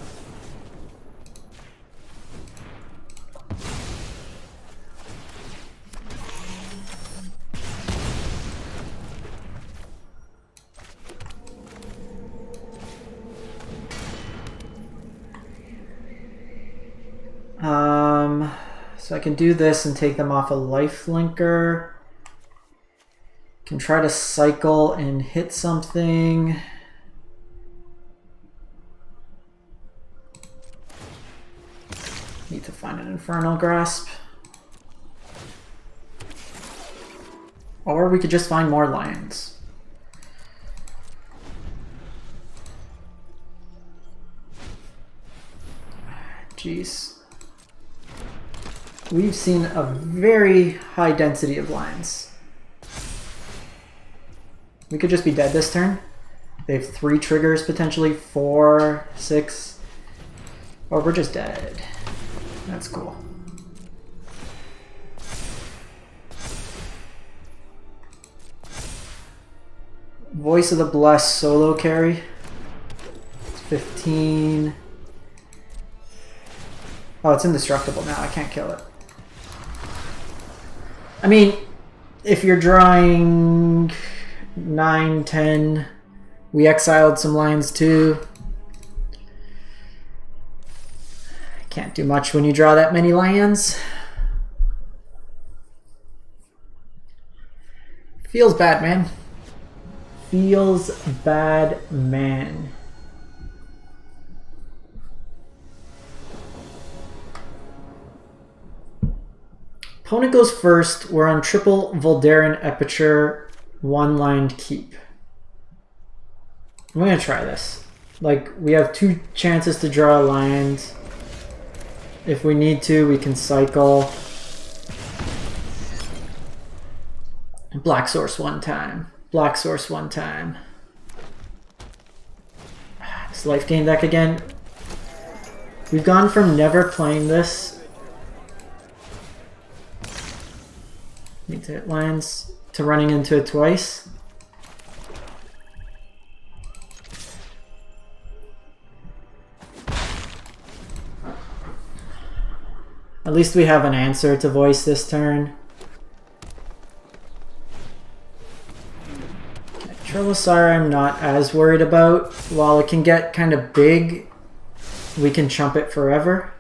So I can do this and take them off a lifelinker. Can try to cycle and hit something. Need to find an Infernal Grasp. Or we could just find more lions. Jeez. We've seen a very high density of lions. We could just be dead this turn. They have 3 triggers, potentially 4, 6. Or we're just dead. That's cool. Voice of the Blessed solo carry. It's 15. Oh, it's indestructible now. I can't kill it. I mean, if you're drawing 9, 10, we exiled some lines too. Can't do much when you draw that many lands. Feels bad, man. Feels bad, man. Opponent goes first. We're on triple Voldaren Aperture, one-lined keep. I'm gonna try this. Like, we have 2 chances to draw a land. If we need to, we can cycle. Black source one time. Black source one time. This life gain deck again. We've gone from never playing this. Need to hit lands to running into it twice. At least we have an answer to voice this turn. Trelisar I'm not as worried about. While it can get kind of big, we can chump it forever.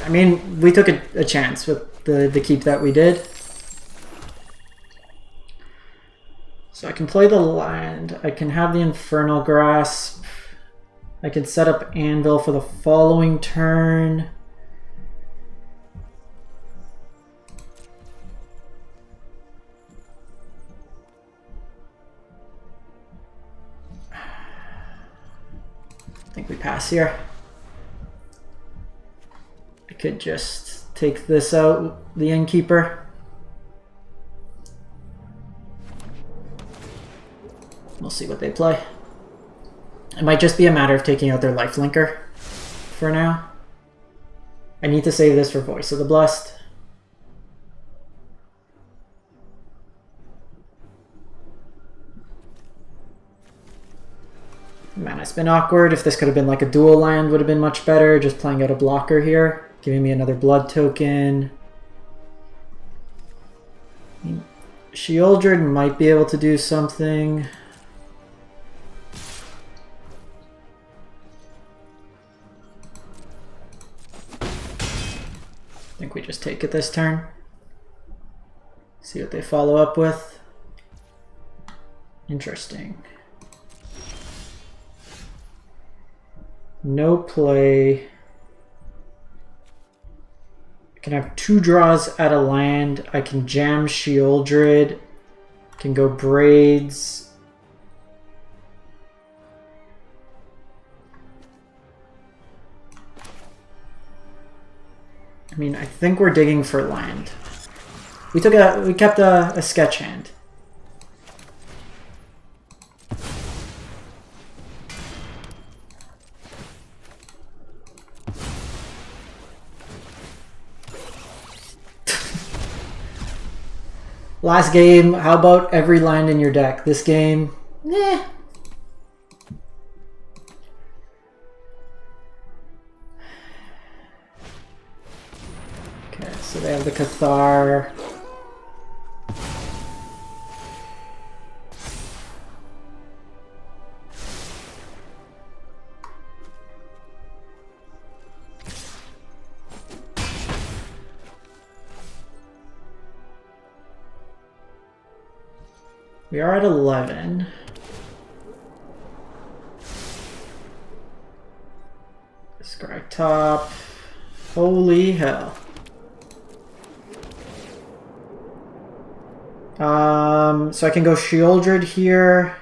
I mean, we took a chance with the keep that we did. So I can play the land. I can have the Infernal Grasp. I can set up Anvil for the following turn. I think we pass here. I could just take this out, the Innkeeper. We'll see what they play. It might just be a matter of taking out their lifelinker for now. I need to save this for Voice of the Blessed. Man, it's been awkward. If this could have been like a dual land, would have been much better. Just playing out a blocker here, giving me another blood token. Sheoldred might be able to do something. I think we just take it this turn. See what they follow up with. Interesting. No play. I can have 2 draws at a land. I can jam Sheoldred. Can go Braids. I mean, I think we're digging for land. We kept a sketch hand. Last game, how about every land in your deck? This game, eh. Okay, so they have the Cathar. We are at 11. Scry top. Holy hell. So I can go Sheoldred here.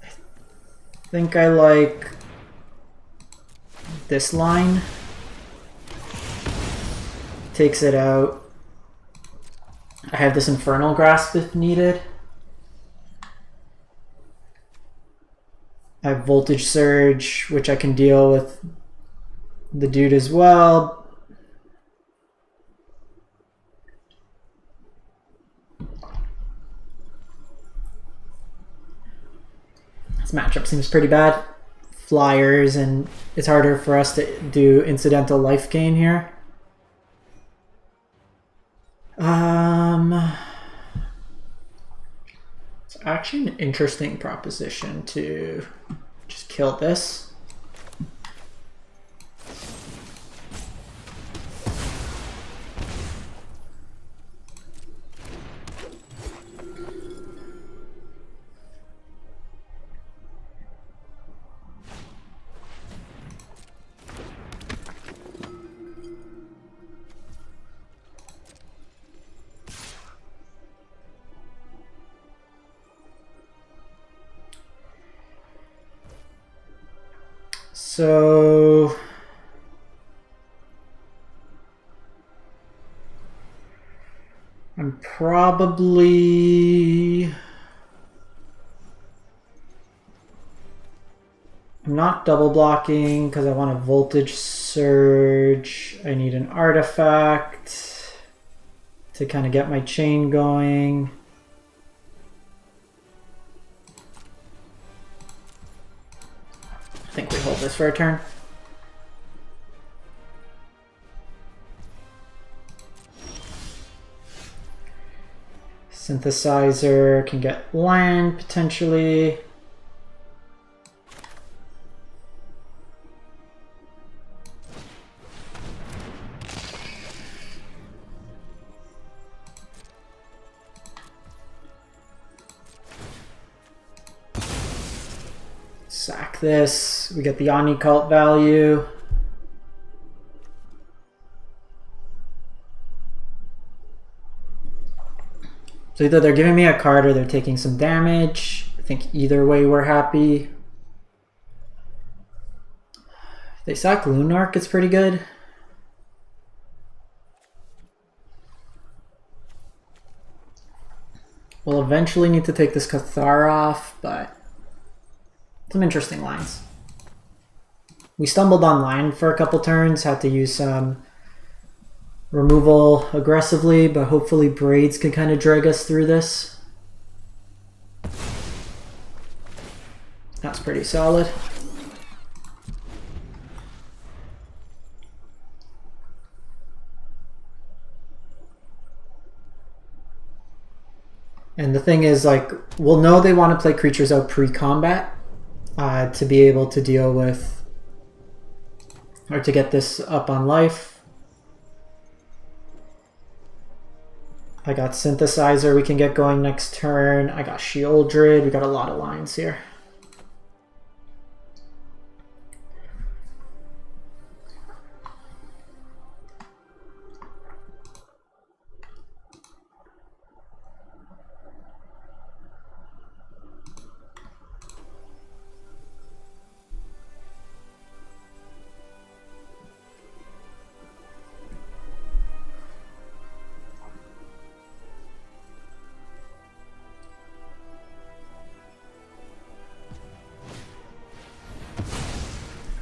I think I like this line. Takes it out. I have this Infernal Grasp if needed. I have Voltage Surge, which I can deal with the dude as well. This matchup seems pretty bad. Flyers, and it's harder for us to do incidental life gain here. It's actually an interesting proposition to just kill this. So I'm not double blocking because I want a voltage surge. I need an artifact to kind of get my chain going. I think we hold this for a turn. Synthesizer can get land potentially. Sack this. We get the Omni Cult value. So either they're giving me a card or they're taking some damage. I think either way we're happy. If they sack Lunark, it's pretty good. We'll eventually need to take this Cathar off, but some interesting lines. We stumbled on line for a couple turns, had to use some removal aggressively, but hopefully Braids can kind of drag us through this. That's pretty solid. And the thing is, like, we'll know they want to play creatures out pre-combat to be able to deal with, or to get this up on life. I got Synthesizer we can get going next turn. I got Shieldred. We got a lot of lines here.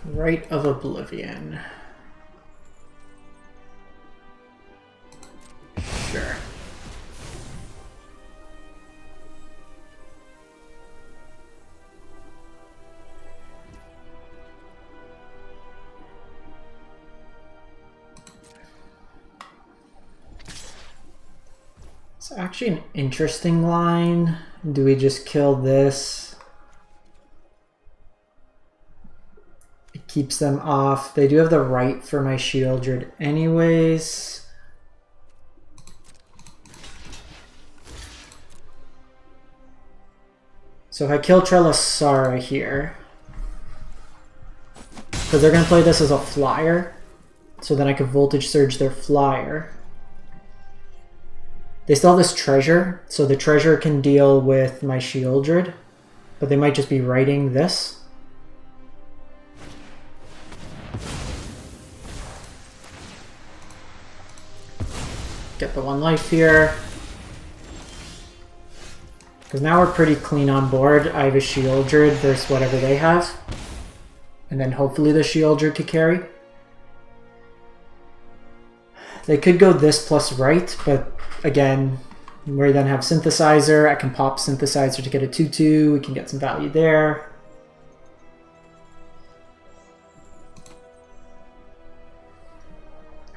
Rite of Oblivion. Sure. It's actually an interesting line. Do we just kill this? Keeps them off. They do have the right for my Shieldred anyways. So if I kill Trelasara here, because they're going to play this as a flyer, so then I could Voltage Surge their flyer. They still have this treasure, so the treasure can deal with my Shieldred, but they might just be writing this. Get the one life here. Because now we're pretty clean on board. I have a Shieldred versus whatever they have. And then hopefully the Shieldred could carry. They could go this plus right, but again, we then have Synthesizer. I can pop Synthesizer to get a 2/2. We can get some value there.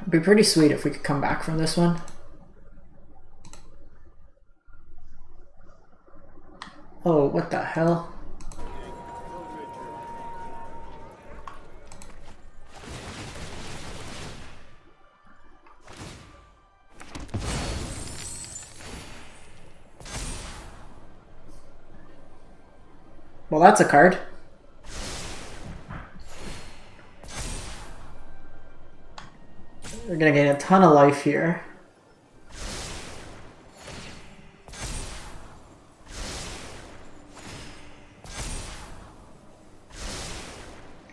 It'd be pretty sweet if we could come back from this one. Oh, what the hell? Well, that's a card. We're gonna gain a ton of life here.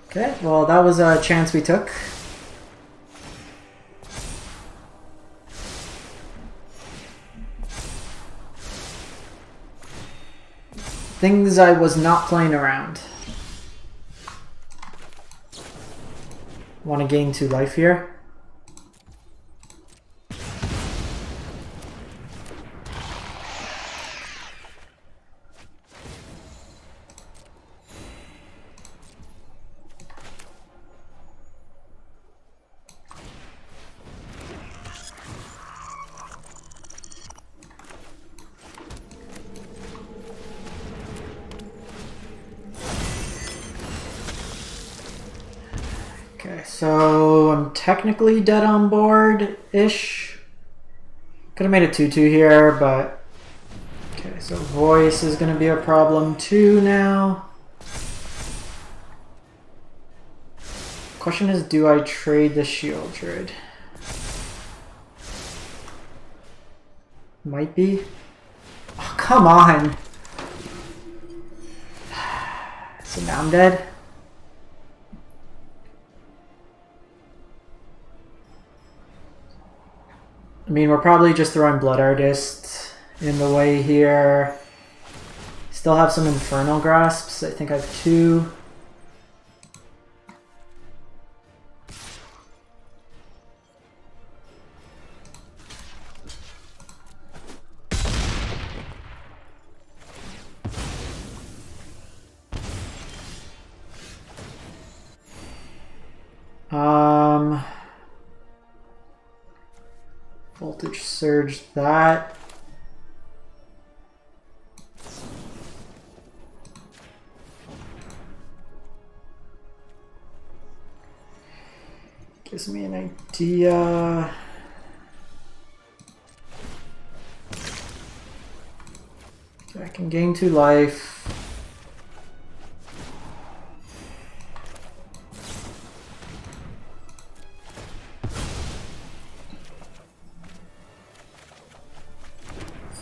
Okay, well that was a chance we took. Things I was not playing around. Want to gain 2 life here. Okay, so I'm technically dead on board-ish. Could have made a 2/2 here, but... Okay, so voice is going to be a problem too now. Question is, do I trade the shield druid? Might be. Oh, come on! So now I'm dead. I mean, we're probably just throwing Blood Artist in the way here. Still have some Infernal Grasps. I think I have 2. Voltage Surge that. Gives me an idea. I can gain 2 life.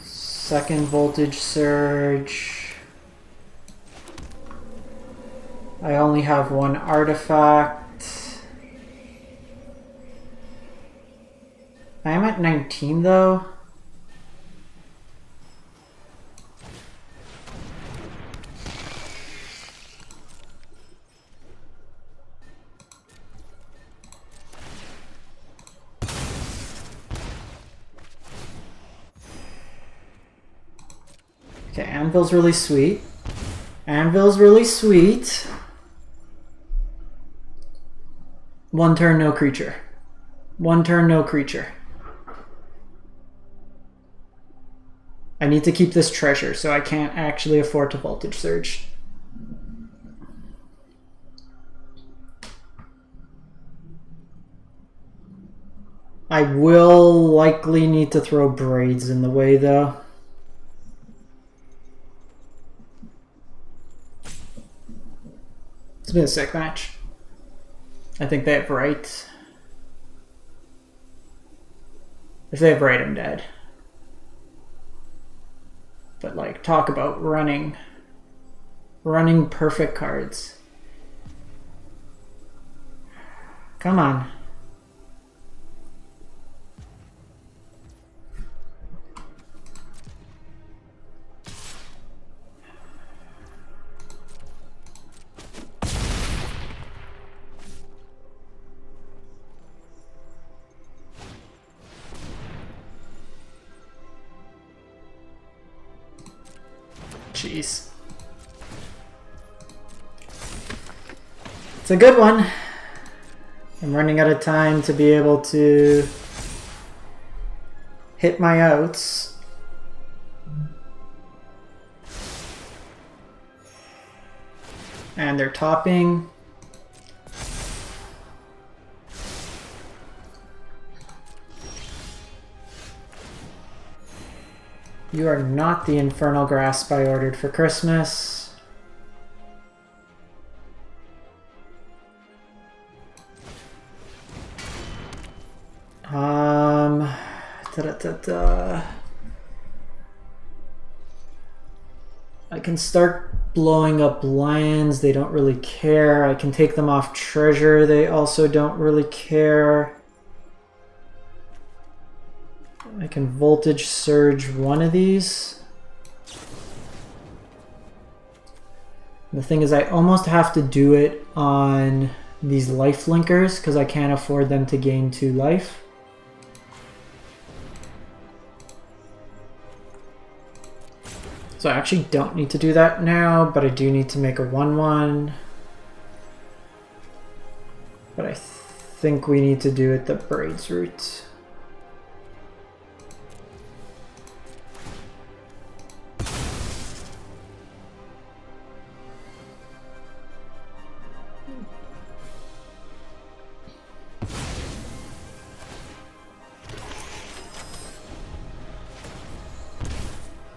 Second Voltage Surge. I only have 1 artifact. I am at 19 though. Okay, Anvil's really sweet. Anvil's really sweet. 1 turn, no creature. 1 turn, no creature. I need to keep this treasure, so I can't actually afford to Voltage Surge. I will likely need to throw Braids in the way, though. It's been a sick match. I think they have right. If they have right, I'm dead. But like, talk about running perfect cards. Come on. Jeez. It's a good one. I'm running out of time to be able to hit my outs. And they're topping. You are not the Infernal Grasp I ordered for Christmas. I can start blowing up lands, they don't really care. I can take them off treasure, they also don't really care. I can voltage surge one of these. The thing is, I almost have to do it on these life linkers because I can't afford them to gain 2 life. So I actually don't need to do that now, but I do need to make a 1/1. But I think we need to do it the braids route.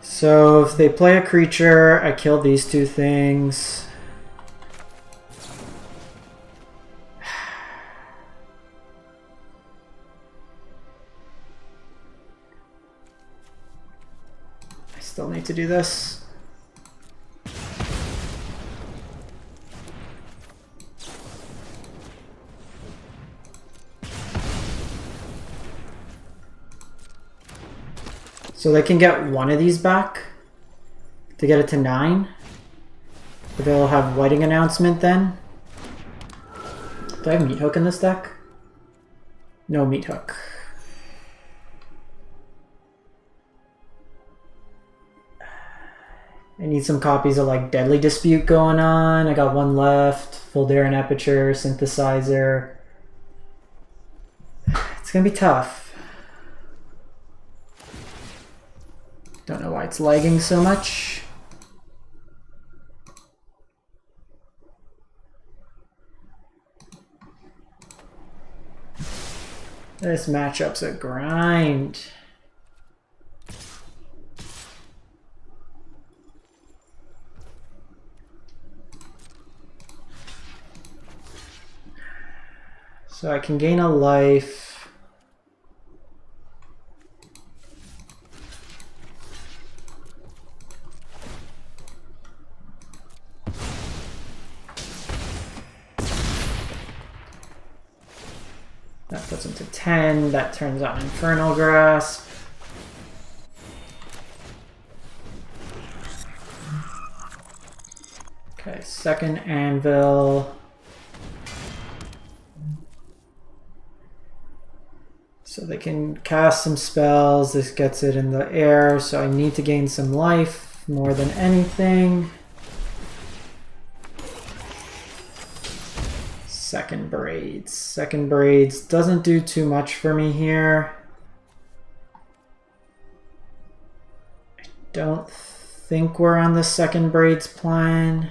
So if they play a creature, I kill these 2 things. I still need to do this. So they can get 1 of these back to get it to 9. But they'll have Whiting Announcement then. Do I have Meat Hook in this deck? No Meat Hook. I need some copies of like Deadly Dispute going on. I got 1 left. Full Darren Aperture, Synthesizer. It's gonna be tough. Don't know why it's lagging so much. This matchup's a grind. So I can gain a life. That puts him to 10. That turns on Infernal Grasp. Okay, second Anvil. So they can cast some spells. This gets it in the air, so I need to gain some life more than anything. Second Braids. Second Braids doesn't do too much for me here. I don't think we're on the Second Braids plan.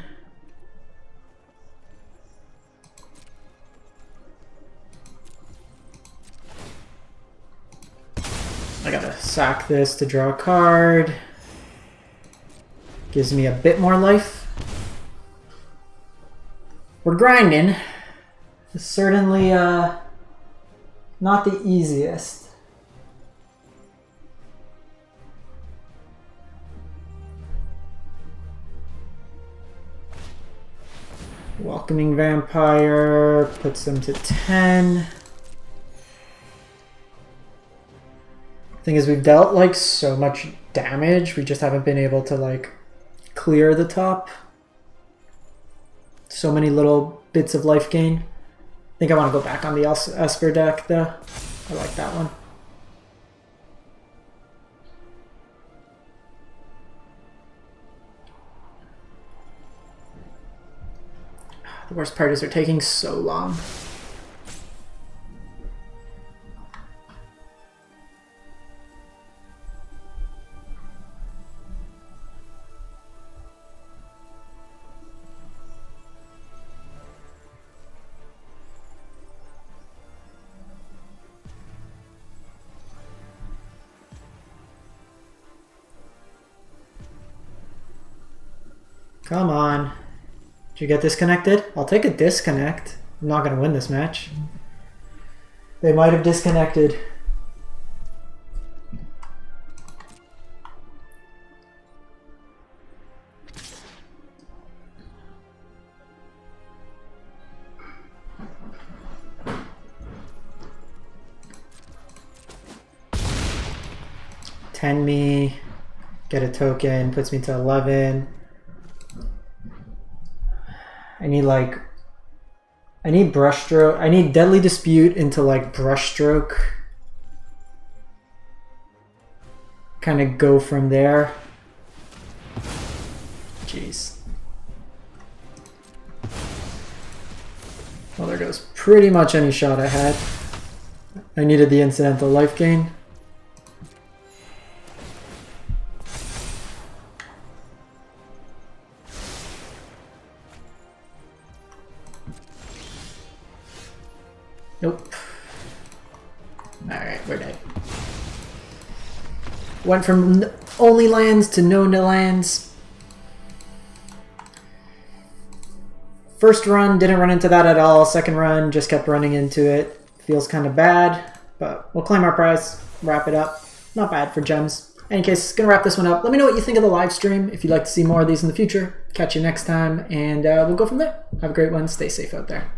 I gotta sack this to draw a card. Gives me a bit more life. We're grinding. It's certainly not the easiest. Welcoming Vampire puts them to 10. Thing is, we've dealt like so much damage, we just haven't been able to like clear the top. So many little bits of life gain. I think I want to go back on the Esper deck though. I like that one. The worst part is they're taking so long. Come on. Did you get disconnected? I'll take a disconnect. I'm not going to win this match. They might have disconnected. Me, get a token, puts me to 11. I need brushstroke. I need Deadly Dispute into like brushstroke. Kind of go from there. Jeez. Well, there goes pretty much any shot I had. I needed the incidental life gain. Nope. Alright, we're dead. Went from only lands to no lands. First run, didn't run into that at all. Second run, just kept running into it. Feels kind of bad, but we'll claim our prize, wrap it up. Not bad for gems. In any case, gonna wrap this one up. Let me know what you think of the live stream. If you'd like to see more of these in the future, catch you next time, and we'll go from there. Have a great one. Stay safe out there.